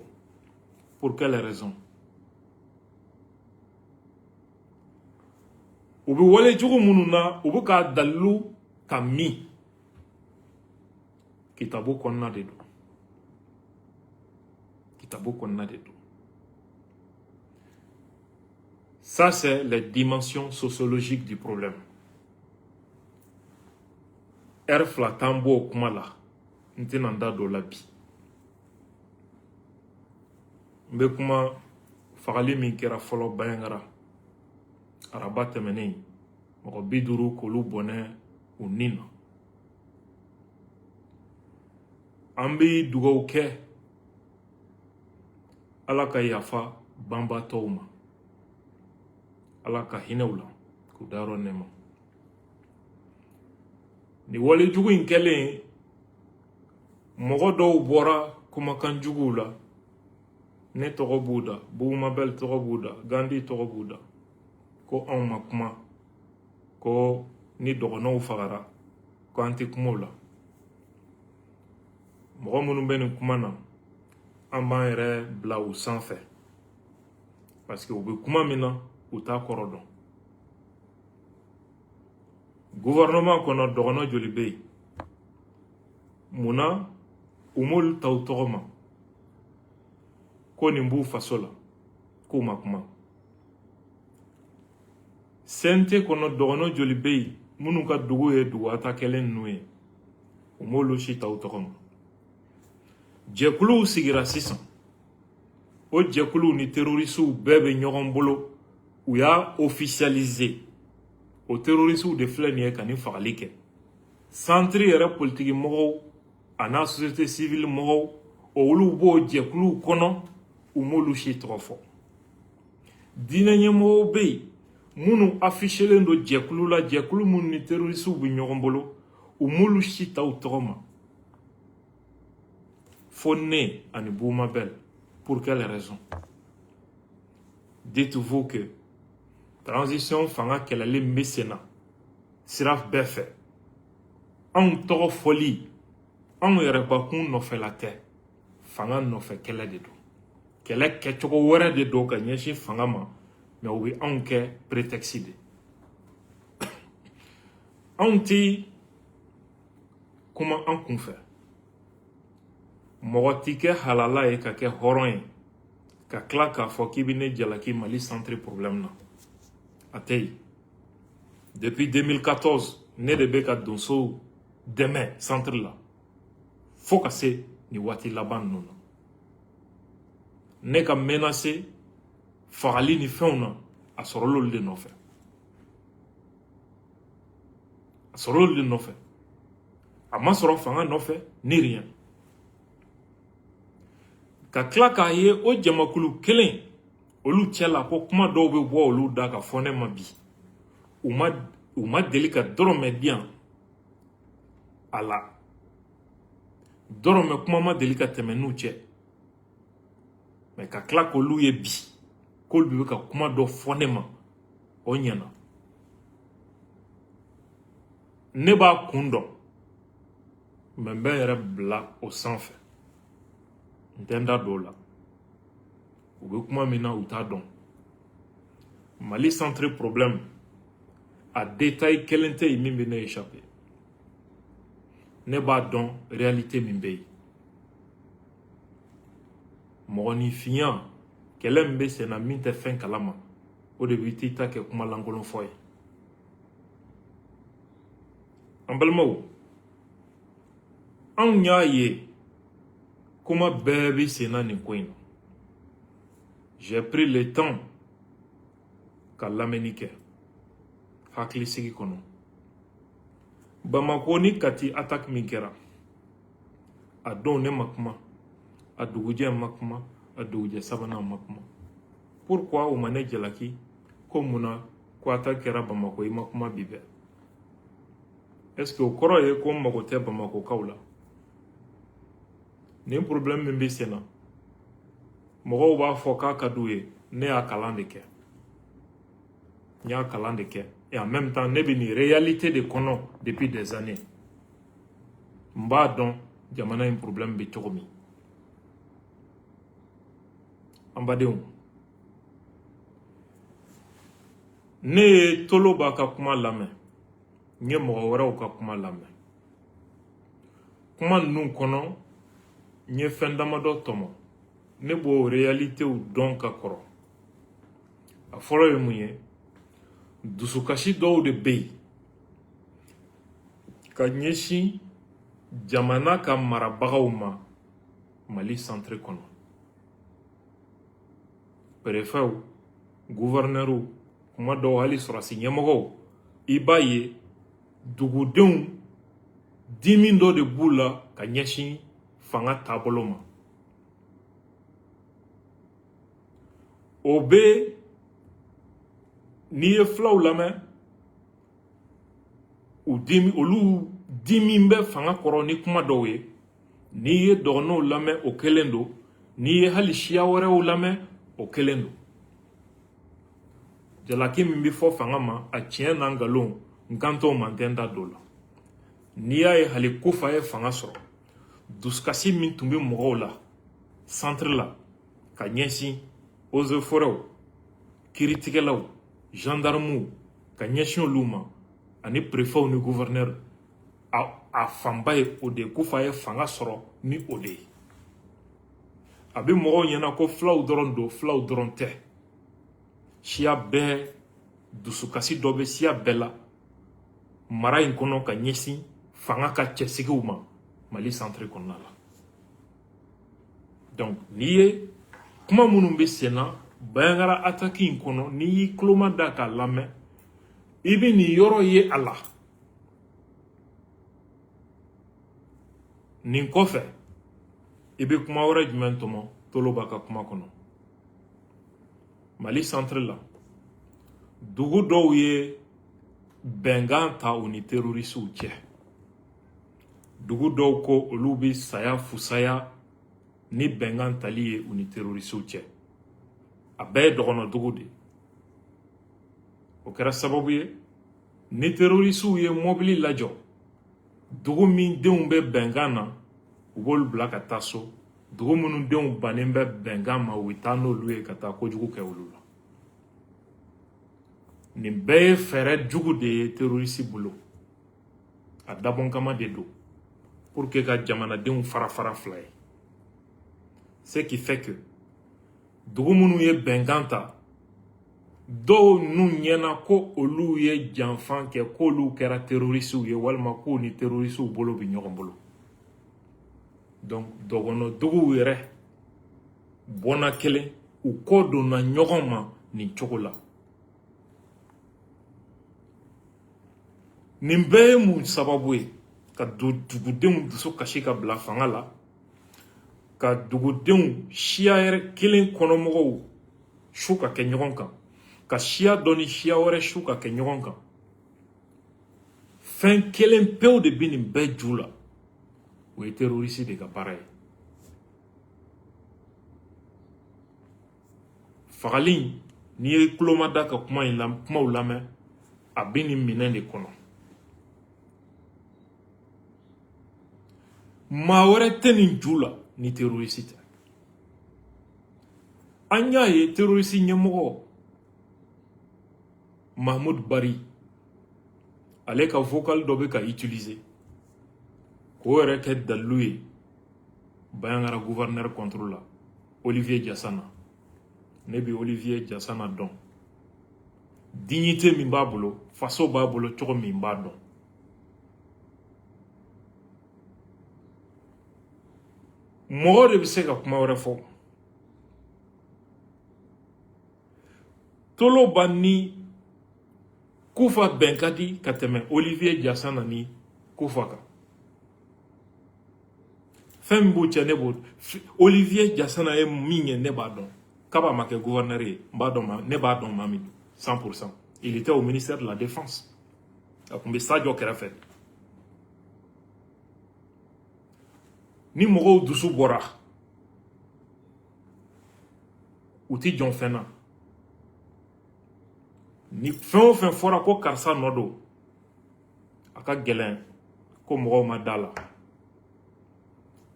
Pour quelle raison? U bɛ wale jugu minnu na, u bɛ k'a dalilu ka min, kitabu kɔnɔna de don. Kitabu kɔnɔna de don. Ça, c'est les dimensions sociologiques du problème. Fila t'an b'o kuma la, n tɛna n da don la bi. N bɛ kuma fagali min kɛra fɔlɔ Bayangara, araba tɛmɛnen, mɔgɔ 50 k'olu bɔnɛ u nin na. An bɛ dugawu kɛ Ala ka yafa banbatɔw ma, Ala ka hinɛw la, k'u dayɔrɔ nɛɛma. Ni wale jugu in kɛlen, mɔgɔ dɔw bɔra kumakan juguw la, ne tɔgɔ b'u da, Bugumabel tɔgɔ b'u da, Gandi tɔgɔ b'u da, ko anw ma kuma, ko ni dɔgɔnɔw fagara, ko an tɛ kuma o la. Mɔgɔ minnu bɛ nin kuma na, an b'an yɛrɛ bila u sanfɛ, parce que u bɛ kuma min na, u t'a kɔrɔ dɔn. Gouvernement kɔnɔ dɔgɔnɔ joli bɛ yen munna u m'olu ta u tɔgɔ ma ko nin b'u faso la k'u ma kuma. CNT kɔnɔ dɔgɔnɔ joli bɛ yen minnu ka dugu ye dugata kɛlen ninnu ye u m'olu si ta u tɔgɔ ma. Jɛkuluw sigira sisan o jɛkuluw ni terrorisiw bɛɛ bɛ ɲɔgɔn bolo u y'a officialiser. O terrorisiw de filɛ nin ye ka nin fagali kɛ. Centre yɛrɛ politiki mɔgɔw a n'a société civile mɔgɔw olu b'o jɛkuluw kɔnɔ u m'olu si tɔgɔ fɔ. Diinɛ ɲɛmɔgɔw bɛ yen minnu affichelen don jɛkulu la jɛkulu minnu ni terrorisiw bɛ ɲɔgɔn bolo u m'olu si ta u tɔgɔ ma. Fo ne ani Boumabel. Pour quelle raison? Dites-vous que transition fanga kɛlɛlen bɛ sen na sira bɛɛ fɛ. Anw tɔgɔ fɔli anw yɛrɛbakun nɔfɛla tɛ fanga nɔfɛ kɛlɛ de don. Kɛlɛ kɛcogo wɛrɛ de don ka ɲɛsin fanga ma mais u bɛ anw kɛ prétexte de. Anw ti kuma an kunfɛ. Mɔgɔ ti kɛ halala ye ka kɛ hɔrɔn ye ka tila k'a fɔ k'i bɛ ne jalaki Mali centre problème na. A tɛ yen. Depuis 2014 ne de bɛ ka donsow dɛmɛ centre la fo ka se nin waati laban ninnu na. Ne ka menacer fagali ni fɛnw na a sɔrɔla olu de nɔfɛ. A sɔrɔla olu de nɔfɛ. A ma sɔrɔ fanga nɔfɛ ni rien. Ka tila k'a ye o jamakulu kelen olu cɛ la ko kuma dɔw bɛ bɔ olu da ka fɔ ne ma bi. U ma deli ka dɔrɔmɛ di yan a la. Dɔrɔmɛ kuma ma deli ka tɛmɛ n'u cɛ. Mais ka tila k'olu ye bi k'olu bɛ ka kuma dɔ fɔ ne ma o ɲɛna. Ne b'a kun dɔn mais n bɛ n yɛrɛ bila o sanfɛ. N tɛ n da don o la. U bɛ kuma min na u t'a dɔn. Mali centre problème a détail kelen tɛ yen min bɛ ne échappé. Ne b'a dɔn réalité min bɛ yen. Mɔgɔninfinya kɛlɛ min bɛ sen na min tɛ fɛn kalama o de bɛ t'i ta kɛ kuma lankolon fɔ ye. An balimaw anw y'a ye kuma bɛɛ bɛ sen na nin ko in na. J'ai pris le temps ka lamɛnni kɛ hakilisigi kɔnɔ. Bamako ni Kati attaque min kɛra a don ne ma kuma a dugujɛ ma kuma a dugujɛ sabanan ma kuma. Pourquoi u ma ne jalaki ko munna ko attaque kɛra Bamako i ma kuma bi bɛɛ? Est-ce que o kɔrɔ ye ko n mago tɛ Bamakokaw la? Nin problème min bɛ sen na mɔgɔw b'a fɔ k'a ka d'u ye ne y'a kalan de kɛ. N y'a kalan de kɛ et en même temps ne bɛ nin réalité de kɔnɔ depuis des années. N b'a dɔn jamana in problème bɛ cogo min. An badenw ne ye Toloba ka kuma lamɛn n ye mɔgɔ wɛrɛw ka kuma lamɛn. Kuma ninnu kɔnɔ n ye fɛn damadɔ tɔmɔ ne b'o réalitéw dɔn ka kɔrɔ. A fɔlɔ ye mun ye dusukasi dɔw de bɛ yen ka ɲɛsin jamana ka marabagaw ma Mali centre kɔnɔ. Préfɛtw, gouvernɛrw, kuma dɔw hali sɔrɔsi ɲɛmɔgɔw i b'a ye dugudenw dimi dɔ de b'u la ka ɲɛsin fanga taabolo ma. O bɛ n'i ye filaw lamɛn olu dimi bɛ fanga kɔrɔ ni kuma dɔw ye. N'i ye dɔgɔnɔw lamɛn o kelen don. N'i ye hali siya wɛrɛw lamɛn o kelen don. Jalaki min bɛ fɔ fanga ma a tiɲɛ n'a nkalon n kan t'o ma n tɛ n da don o la. N'i y'a ye hali Kufa ye fanga sɔrɔ dusukasi min tun bɛ mɔgɔw la centre la ka ɲɛsin eaux et forêts kiiritigɛlaw gendarme ka ɲɛsin olu ma ani préfet ni gouverneur a fanba ye o de ko fa ye fanga sɔrɔ ni o de ye a bɛ mɔgɔw ɲɛna ko fulaw dɔrɔn don fulaw dɔrɔn tɛ siya bɛɛ dusukasi dɔ bɛ siya bɛɛ la mara in kɔnɔ ka ɲɛsin fanga ka cɛsigiw ma Mali centre kɔnɔna la donc n'i ye kuma minnu bɛ sen na Bayangara attaque in kɔnɔ n'i y'i tuloma da k'a lamɛn i bɛ nin yɔrɔ ye a la nin kɔfɛ i bɛ kuma wɛrɛ jumɛn tɔmɔ Tolo b'a ka kuma kɔnɔ Mali centre la dugu dɔw ye bɛnkan ta u ni terrorisiw cɛ dugu dɔw ko olu bɛ saya fusaya ni bɛnkan tali ye u ni terrorisiw cɛ a bɛɛ ye dɔgɔnɔ dugu de o kɛra sababu ye ni terrorisiw ye mobili lajɔ dugu min denw bɛ bɛnkan na u b'olu bila ka taa so dugu minnu denw bannen bɛ bɛnkan ma u bɛ taa n'olu ye ka taa kojugu kɛ olu la nin bɛɛ ye fɛɛrɛ jugu de ye terrorisi bolo a dabɔn kama de don pour que ka jamanadenw fara fila ye ce qui fait que dugu minnu ye bɛnkan ta dɔw n'u ɲɛna ko olu ye janfan kɛ k'olu kɛra terrorisiw ye walima k'u ni terrorisiw bolo bɛ ɲɔgɔn bolo donc dɔgɔnɔ duguw yɛrɛ bɔnna kelen u kɔ donna ɲɔgɔn ma nin cogo la nin bɛɛ ye mun sababu ye ka dugudenw dusu kasi ka bila fanga la ka dugudenw siya yɛrɛ kelen kɔnɔmɔgɔw su ka kɛ ɲɔgɔn kan ka siya dɔ ni siya wɛrɛ su ka kɛ ɲɔgɔn kan fɛn kelen pewu de bɛ nin bɛɛ ju la o ye terroriste de ka baara ye fagali n'i ye tuloma da ka kumaw lamɛn a bɛ nin minɛn de kɔnɔ maa wɛrɛ tɛ nin ju la ni terroriste tɛ an y'a ye terroriste ɲɛmɔgɔ Mahmoud Bari ale ka vocal dɔ bɛ ka utiliser k'o yɛrɛ kɛ dalilu ye Bayangara gouverneur contre la Olivier Diassana ne bɛ Olivier Diassana dɔn dignité min b'a bolo faso b'a bolo cogo min b'a dɔn mɔgɔ de bɛ se ka kuma wɛrɛ fɔ Tolo b'a ni Kufa bɛn ka di ka tɛmɛ Olivier Diassana ni Kufa kan fɛn min b'u cɛ ne b'o Olivier Diassana ye min ye ne b'a dɔn k'a b'a ma kɛ gouverneur ye ne b'a dɔn maa min 100%. Il était au ministère de la Défense a tun bɛ sa jɔ kɛrɛfɛ ni mɔgɔw dusu bɔra u ti jɔn fɛn na ni fɛn o fɛn fɔra ko karisa nɔ don a ka gɛlɛn ko mɔgɔw ma da la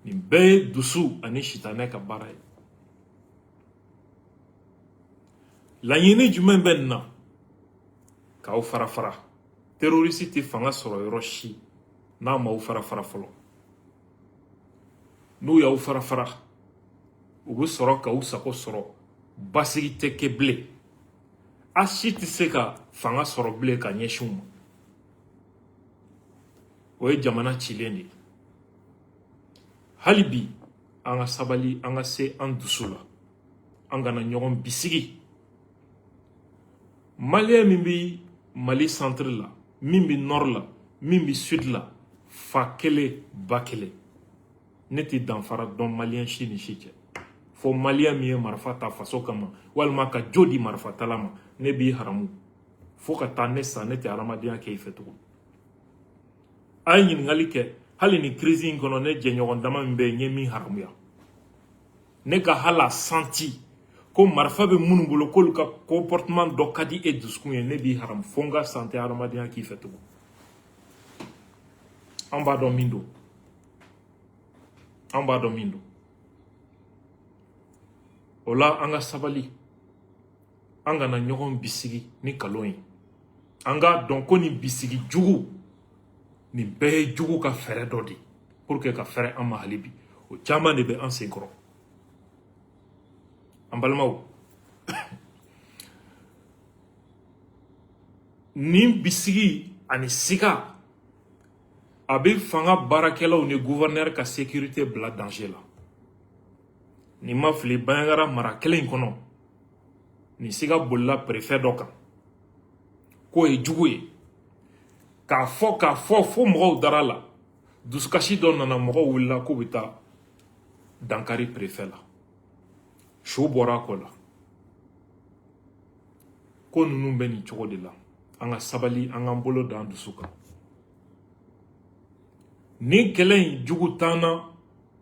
nin bɛɛ ye dusu ani sitanɛ ka baara ye laɲini jumɛn bɛ nin na k'aw fara terroriste tɛ fanga sɔrɔ yɔrɔ si n'a m'aw fara fɔlɔ n'u y'aw fara u bɛ sɔrɔ k'aw sago sɔrɔ basigi tɛ kɛ bilen a si tɛ se ka fanga sɔrɔ bilen ka ɲɛsin u ma o ye jamana cilen de ye hali bi an ka sabali an ka se an dusu la an kana ɲɔgɔn bisigi maliyɛn min bɛ Mali centre la min bɛ nord la min bɛ sud la fa kelen ba kelen ne tɛ danfara dɔn maliyɛn si ni si cɛ fo maliyɛn min ye marifa ta faso kama walima ka jo di marifa tala ma ne b'i haramu fo ka taa ne sa ne tɛ hadamadenya kɛ i fɛ tugun a ye ɲininkali kɛ hali ni crise in kɔnɔ ne jɛɲɔgɔn dama min bɛ yen n ye min haramuya ne ka hala santi ko marifa bɛ minnu bolo k'olu ka comportement dɔ ka di e dusukun ye ne b'i haramu fo n ka san tɛ hadamadenya k'i fɛ tugun an b'a dɔn min don o la an ka sabali an kana ɲɔgɔn bisigi ni kalon ye. An ka dɔn ko ni bisigi jugu ni bɛɛ ye jugu ka fɛrɛ dɔ de pour que ka fɛrɛ an ma hali bi. O caman de bɛ an sen kɔrɔ. An balimaw nin bisigi ani siga a bɛ fanga baarakɛlaw ni gouverneur ka sécurité bila danger la. Ni ma fili Bandiagara mara kelen kɔnɔ ni siga bolila préfet dɔ kan k'o ye jugu ye k'a fɔ fo mɔgɔw dara la dusukasi dɔ nana mɔgɔw wulila k'u bɛ taa dankari préfet la su bɔra a kɔ la ko ninnu bɛ nin cogo de la an ka sabali an k'an bolo da an dusu kan ni kɛlɛ in jugu t'an na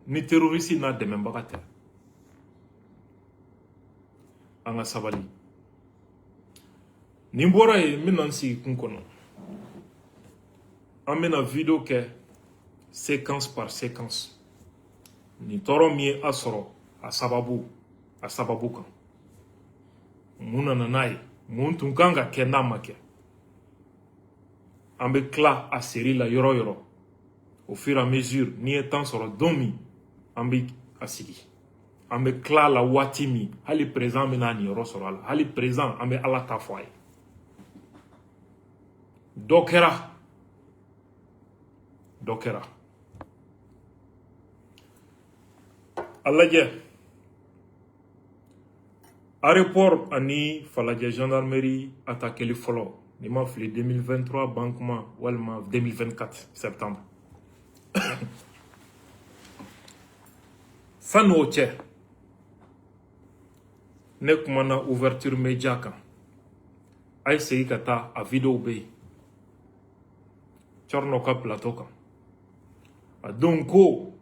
ni terroriste n'a dɛmɛbaga tɛ an ka sabali nin bɔra yen n bɛna n sigi kun kɔnɔ an bɛna video kɛ séquence par séquence nin tɔɔrɔ min ye a sɔrɔ a sababu kan mun nana n'a ye mun tun kan ka kɛ n'a ma kɛ an bɛ tila a seri la yɔrɔ yɔrɔ au fur et à mesure n'i ye temps sɔrɔ don min an bɛ a sigi an bɛ tila la waati min hali président bɛna nin yɔrɔ sɔrɔ a la hali président an bɛ ala ta fɔ a ye dɔ kɛra a lajɛ aéroport ani Falajɛ gendarmerie attaqueli fɔlɔ ni ma fili 2023 ban kuma walima 2024 septembre sanni o cɛ ne kumana ouverture média kan a ye segin ka taa a vidéo bɛ yen Thierno ka plateau kan a don ko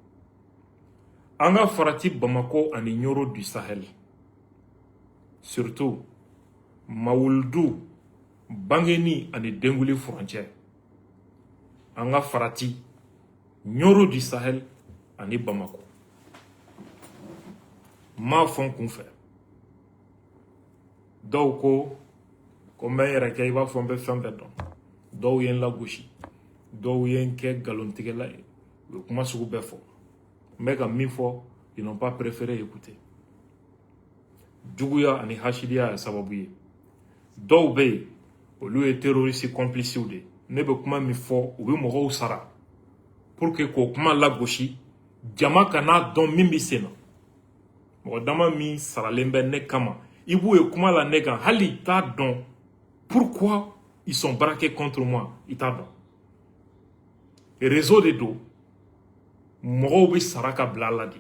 an ka farati Bamako ani Nioro du Sahel surtout Mawuludu Bangeni ani Denguli frontière an ka farati Nioro du Sahel ani Bamako m'a fɔ n kun fɛ dɔw ko n bɛ n yɛrɛ kɛ i b'a fɔ n bɛ fɛn bɛɛ dɔn dɔw ye n lagosi dɔw ye n kɛ nkalontigɛla ye u ye kuma sugu bɛɛ fɔ n bɛ ka min fɔ ils n'ont pas préféré écouter juguya ani hasidiya ye sababu ye dɔw bɛ yen olu ye terroriste complices de ne bɛ kuma min fɔ u bɛ mɔgɔw sara pour que k'o kuma lagosi jama kana dɔn min bɛ sen na mɔgɔ dama min saralen bɛ ne kama i b'u ye kuma la ne kan hali i t'a dɔn pourquoi ils sont braqués contre moi i t'a dɔn réseau de don mɔgɔw bɛ sara ka bila la de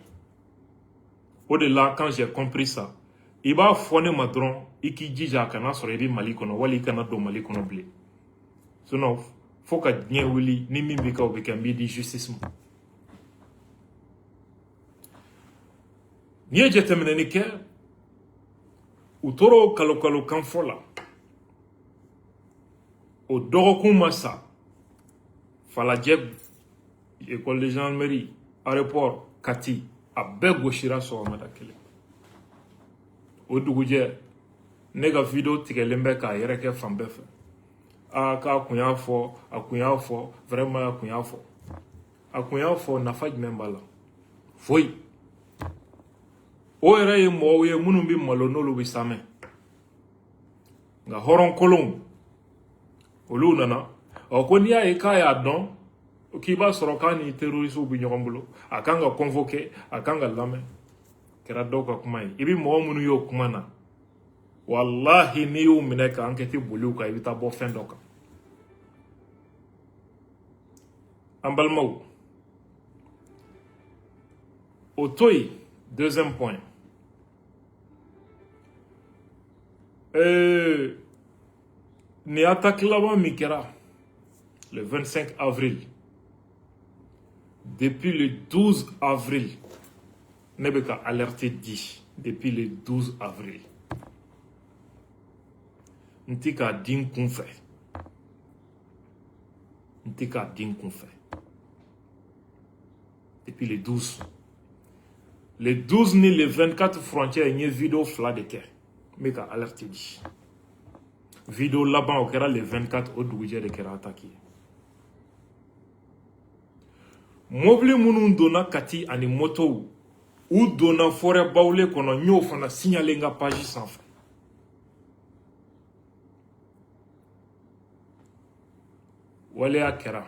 o de la quand j'ai compris ça i b'a fɔ ne ma dɔrɔn i k'i jija a kana sɔrɔ i bɛ Mali kɔnɔ wali i kana don Mali kɔnɔ bilen sinon fo ka diɲɛ wuli ni min bɛ kɛ o bɛ kɛ n b'i di justice ma n'i ye jateminɛni kɛ u tora o kalo kan fɔ la o dɔgɔkun ma sa Falajɛ école de gendarmerie aéroport Kati a bɛɛ gosira sɔgɔmada kelen o dugujɛ ne ka video tigɛlen bɛ k'a yɛrɛ kɛ fan bɛɛ fɛ k'a kun y'a fɔ vraiment a kun y'a fɔ nafa jumɛn b'a la foyi o yɛrɛ ye mɔgɔw ye minnu bɛ malo n'olu bɛ samɛ nka hɔrɔn kolonw olu nana ko n'i y'a ye k'a y'a dɔn k'i b'a sɔrɔ k'a ni terroristes bɛ ɲɔgɔn bolo a kan ka convoquer a kan ka lamɛn kɛra dɔw ka kuma ye i bɛ mɔgɔ minnu y'o kuma na wallahi n'i y'u minɛ ka enquête boli u kan i bɛ taa bɔ fɛn dɔ kan an balimaw o to yen deuxième point ni attaque laban min kɛra le 25 avril depuis le 12 avril ne bɛ ka alerte di depuis le 12 avril n tɛ k'a di n kun fɛ depuis le 12 ni le 24 frontière n ye vidéo fila de kɛ mais ka alerte di vidéo là-bas au kera le 24 au dugujɛ de kera attaqué mobile minnu donna Kati ani moto u donna forêt bawle kɔnɔ n y'o fana signalé n ka page sanfɛ waleya kɛra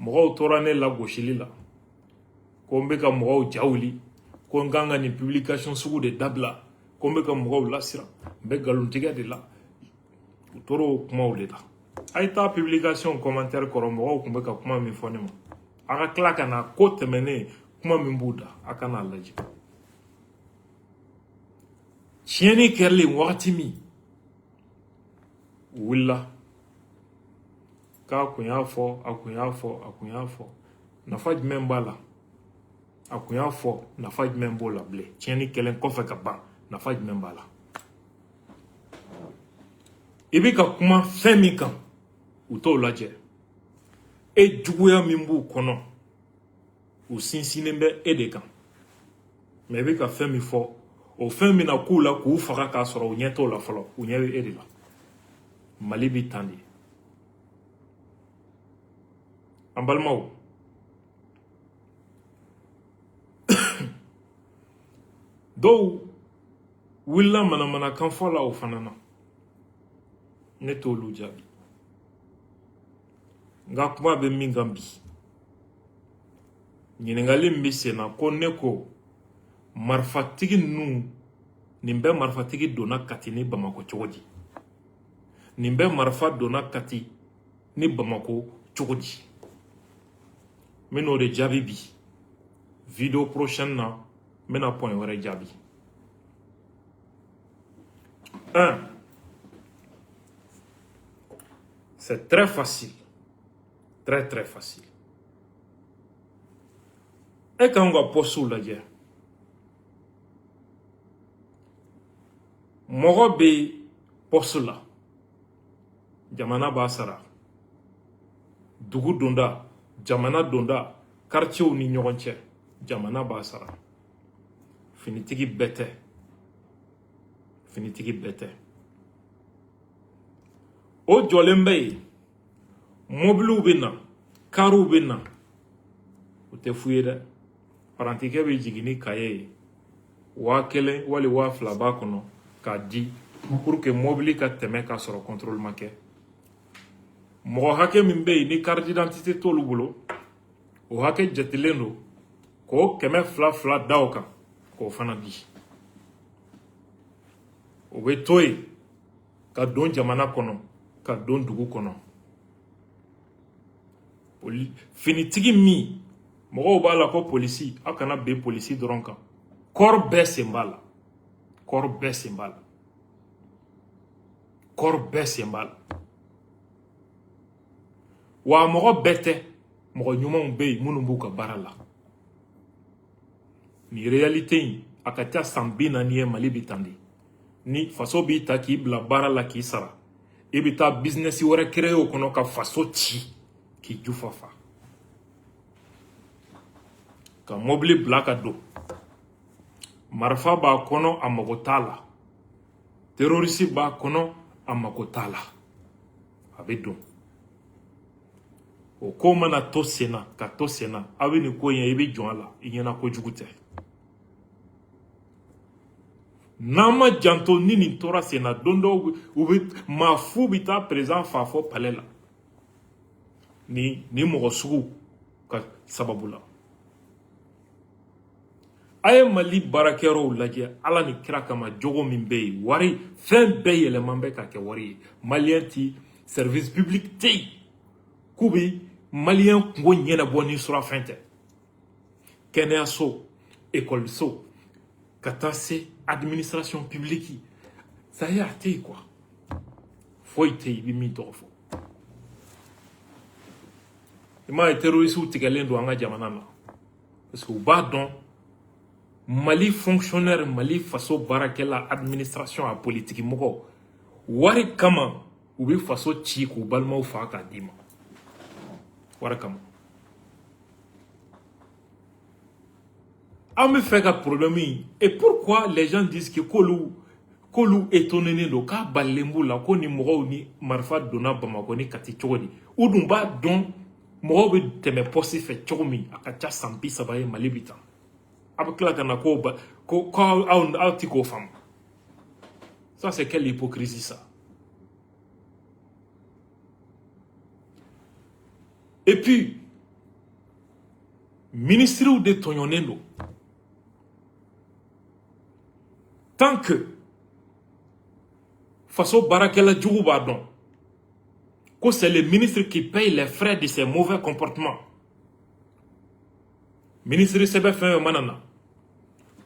mɔgɔw tora ne lagosili la ko n bɛ ka mɔgɔw ja wuli ko n kan ka nin publication sugu de dabila ko n bɛ ka mɔgɔw lasira n bɛ nkalontigɛ de la u tora o kumaw de la a ye taa publication commentaire kɔrɔ mɔgɔw tun bɛ ka kuma min fɔ ne ma a ka tila ka na ko tɛmɛnen kuma min b'u da a ka n'a lajɛ tiɲɛni kɛrɛlen wagati min u wulila k'a kun y'a fɔ a kun y'a fɔ a kun y'a fɔ nafa jumɛn b'a la a kun y'a fɔ nafa jumɛn b'o la bilen tiɲɛni kɛlen kɔfɛ ka ban nafa jumɛn b'a la i bɛ ka kuma fɛn min kan u t'o lajɛ e juguya min b'u kɔnɔ u sinsinnen bɛ e de kan mɛ i bɛ ka fɛn min fɔ o fɛn min na k'u la k'u faga k'a sɔrɔ u ɲɛ t'o la fɔlɔ u ɲɛ bɛ e de la mali bɛ tan de an balimaw dɔw wulila manamanakan fɔ la o fana na ne t'olu jaabi n ka kuma bɛ min kan bi ɲininkali min bɛ sen na ko ne ko marifatigi ninnu nin bɛɛ marifatigi donna Kati ni Bamako cogo di nin bɛɛ marifa donna Kati ni Bamako cogo di n bɛna o de jaabi bi vidéo prochaine na n bɛna point wɛrɛ jaabi 1. C'est très facile. Très très facile. Et quand on va poser la guerre, mɔgɔ bɛ poste la, jamana b'a sara, dugu donda, jamana donda, quartier ni ɲɔgɔn cɛ, jamana b'a sara. Finitigi bɛɛ tɛ. Finitigi bɛɛ tɛ. O jɔlen bɛ yen, mobiliw bɛ na, kariw bɛ na, o tɛ f'u ye dɛ. Parantikɛ bɛ jigin ni kaye ye, 1000 wali 2000 b'a kɔnɔ k'a di pour que mobili ka tɛmɛ k'a sɔrɔ contrôle ma kɛ. Mɔgɔ hakɛ min bɛ yen ni carte d'identité t'olu bolo, o hakɛ jatilen don k'o 200 da o kan k'o fana di. O bɛ to yen ka don jamana kɔnɔ ka don dugu kɔnɔ. Finitigi min mɔgɔw b'a la ko polisi a kana bɛn polisi dɔrɔn kan. Kɔrɔ bɛɛ sen b'a la. Kɔrɔ bɛɛ sen b'a la. Kɔrɔ bɛɛ sen b'a la. Wa mɔgɔ bɛɛ tɛ mɔgɔ ɲumanw bɛ yen minnu b'u ka baara la. Ni réalité in a ka ca san 40 ye Mali bɛ tan de. Ni faso b'i ta k'i bila baara la k'i sara, i bɛ taa business wɛrɛ créer o kɔnɔ ka faso ci k'i jufa fa. Ka mobili bila ka don. Marifa b'a kɔnɔ a mago t'a la. Terroriste b'a kɔnɔ a mago t'a la. A bɛ don. O ko mana to sen na ka to sen na, a bɛ nin ko in ye i bɛ jɔn a la, i ɲɛna kojugu tɛ. N'an ma janto ni nin tora sen na don dɔw u bɛ maa fu bɛ taa président fa fɔ palais la. Ni mɔgɔ sugu ka sababu la. A ye Mali baarakɛyɔrɔw lajɛ Ala ni kira kama jogo min bɛ yen, wari fɛn bɛɛ yɛlɛman bɛ ka kɛ wari ye. Maliyɛn ti service public tɛ yen k'u bɛ Maliyɛn kungo ɲɛnabɔ ni surafɛn tɛ. Kɛnɛyaso, ekɔliso, ka taa se administration publique, ça y est, a tɛ yen quoi. Foyi tɛ yen i bɛ min tɔgɔ fɔ. I m'a ye terroriste tigɛlen don an ka jamana na parce que u b'a dɔn Mali fonctionnaire, Mali faso baarakɛla, administration a politique mɔgɔ wari kama u bɛ faso ci k'u balimaw faga k'a d'i ma. Wari kama. An bɛ fɛ ka problème in et pourquoi les gens disent que k'olu k'olu étonné do k'a balilen b'u la ko ni mɔgɔw ni marifa donna Bamako ni Kati cogo di u dun b'a dɔn mɔgɔw bɛ tɛmɛ poste fɛ cogo min a ka ca san 30 ye Mali bi tan a bɛ tila ka na ko aw ti k'o faamu. Ça c'est quelle hypocrisie ça. Et puis ministre de tɔɲɔnnen do tant que faso baarakɛla jugu b'a dɔn ko c'est le ministre qui paye les frais de ses mauvais comportements. Ministre sɛbɛn fɛn fɛn mana na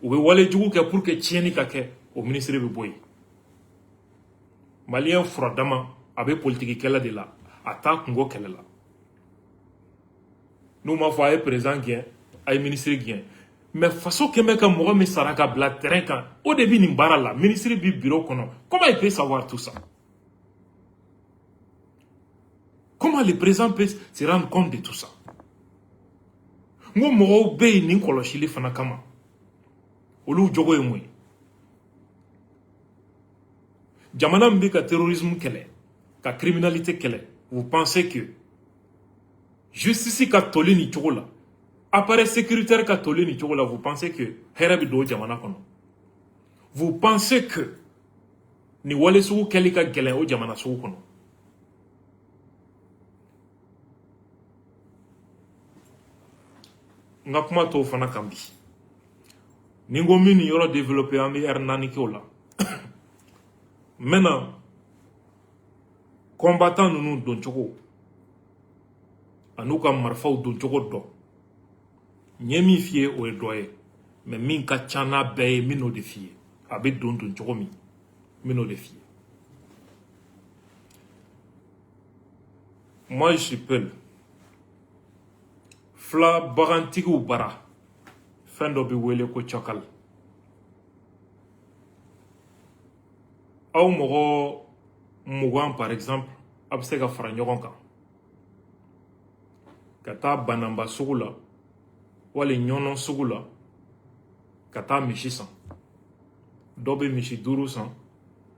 u bɛ wale jugu kɛ pour que tiɲɛni ka kɛ o ministre bɛ bɔ yen. Malien furadama a bɛ politikikɛla de la a t'a kungo kɛlɛ la. N'u m'a fɔ a ye président gɛn a ye ministre gɛn mais faso kɛmɛ ka mɔgɔ min sara ka bila terrain kan o de bɛ nin baara la ministre bi bureau kɔnɔ. Comment il peut savoir tout ça? Comment le président peut se rendre compte de tout ça? N ko mɔgɔw bɛ yen nin kɔlɔsili fana kama olu jogo ye mun ye? Jamana min bɛ ka terrorisme kɛlɛ ka criminalité kɛlɛ vous pensez que justice ka toli ni cogo la appareil sécuritaire ka toli ni cogo la vous pensez que hɛrɛ bɛ don jamana kɔnɔ? Vous pensez que ni wale sugu kɛli ka gɛlɛn o jamana sugu kɔnɔ? N ka kuma t'o fana kan bi ni n ko min ni yɔrɔ développé an bɛ heure 4 kɛ o la. Maintenant combattant ninnu don cogo an'u ka marifaw don cogo dɔn n ye min f'i ye o ye dɔ ye mais min ka ca n'a bɛɛ ye n bɛn'o de f'i ye a bɛ don cogo min n bɛn'o de f'i ye. Moi je suis peul fila bagantigiw bara fɛn dɔ bɛ wele ko cɔkal. Aw mɔgɔ 20 par exemple a bɛ se ka fara ɲɔgɔn kan ka taa Banamba sugu la wali Ɲɔnɔn sugu la ka taa misi san. Dɔ bɛ misi 5 san,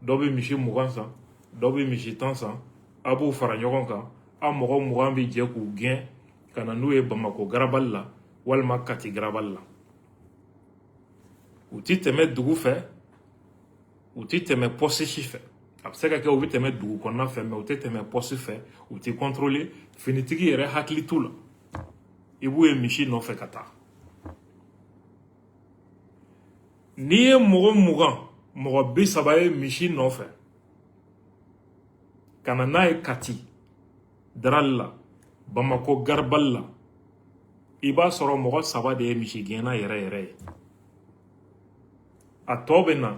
dɔ bɛ misi 20 san, dɔ bɛ misi 10 san. A b'u fara ɲɔgɔn kan aw mɔgɔ 20 bɛ jɛ k'u gɛn ka na n'u ye Bamako garabali la walima Kati garabali la. U ti tɛmɛ dugu fɛ u ti tɛmɛ poste si fɛ a bɛ se ka kɛ u bɛ tɛmɛ dugu kɔnɔna fɛ mais u tɛ tɛmɛ poste fɛ u ti contrôler finitigi yɛrɛ hakili t'u la i b'u ye misi nɔfɛ ka taa. N'i ye mɔgɔ 20 mɔgɔ 30 ye misi nɔfɛ ka na n'a ye Kati darali la Bamako garabali la i b'a sɔrɔ mɔgɔ 3 de ye misi gɛnna yɛrɛ yɛrɛ ye. A tɔ bɛ na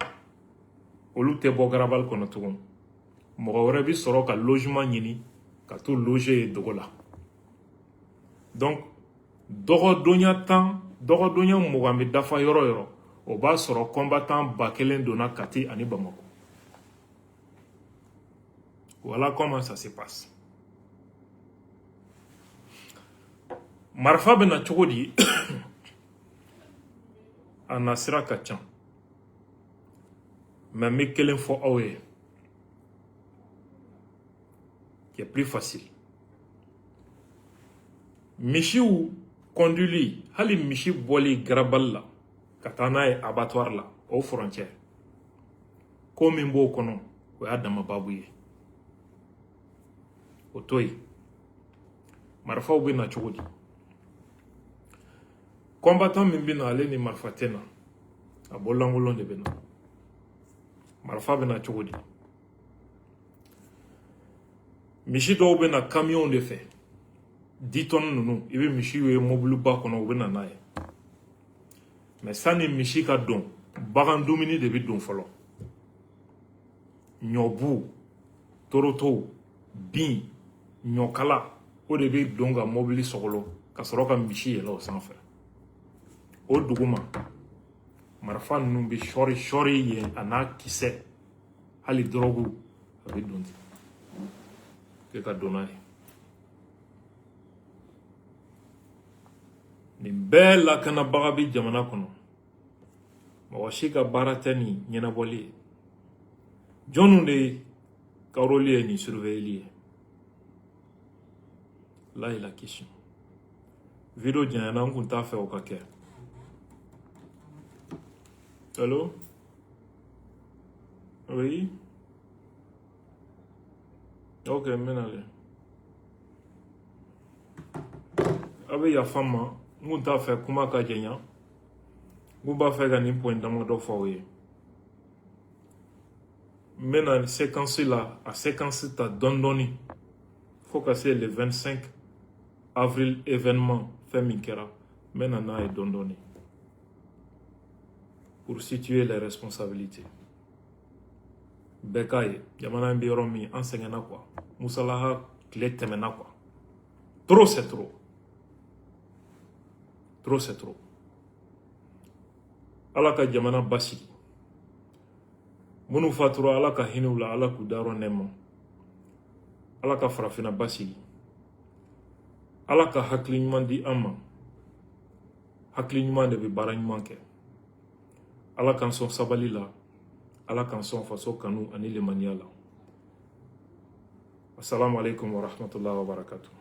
olu tɛ bɔ garabali kɔnɔ tugun mɔgɔ wɛrɛ bi sɔrɔ ka logement ɲini ka t'u loger ye dogo la. Donc dɔgɔdonya 10 dɔgɔdonya 20 bɛ dafa yɔrɔ yɔrɔ o b'a sɔrɔ combattant 1000 donna Kati ani Bamako. Voilà comment ça se passe. Marifa bɛ na cogo di a na sira ka ca mais n bɛ kelen fɔ aw ye qui est plus facile. Misiw conduili hali misi bɔli garabali la ka taa n'a ye abattoir la o frontière ko min b'o kɔnɔ o y'a dama babu ye o to yen. Marifaw bɛ na cogo di? Combattant min bɛ na ale ni marifa tɛ na a bɔlankolon de bɛ na. Marifa bɛ na cogo di? Misi dɔw bɛ na camion de fɛ 10 tonnes ninnu i bɛ misiw ye mobiliba kɔnɔ u bɛ na n'a ye mais sani misi ka don bagan dumuni de bɛ don fɔlɔ. Ɲɔbu, toroto, bin, ɲɔkala o de bɛ don ka mobili sɔgɔlɔ ka sɔrɔ ka misi yɛlɛ o sanfɛ. O dugu ma marifa ninnu bɛ sɔri yen a n'a kisɛ hali dɔrɔgu a bɛ don ten k'e ka don n'a ye. Nin bɛɛ lakanabaga bɛ jamana kɔnɔ mɔgɔ si ka baara tɛ nin ɲɛnabɔli ye John de Karolier ni surveiller. Là est la question. Vidéo d'un an qu'on t'a fait au caquet. Allô? Oui? Ok, maintenant. Avec la femme, on t'a fait comment qu'à gagner? On va faire gagner point dans mon foyer. Maintenant, séquence là, à séquence t'as donné. Faut que c'est le 25 avril événement fait Minkera. Maintenant, est donné. Pour situer les responsabilités. Bekaye, Yamana Bioromi, enseignant quoi. Moussalaha, clé temena quoi. Trop c'est trop. Trop c'est trop. Alaka Yamana Bashi. Munu fatura alaka hinula alaku daro nemo. Alaka farafina Bashi. Alaka haklinyman di ama. Haklinyman de bi baranyman ke. Alaka son sabali la. Alaka son faso kanu ani lemaniala. Assalamu alaikum wa rahmatullahi wa barakatuh.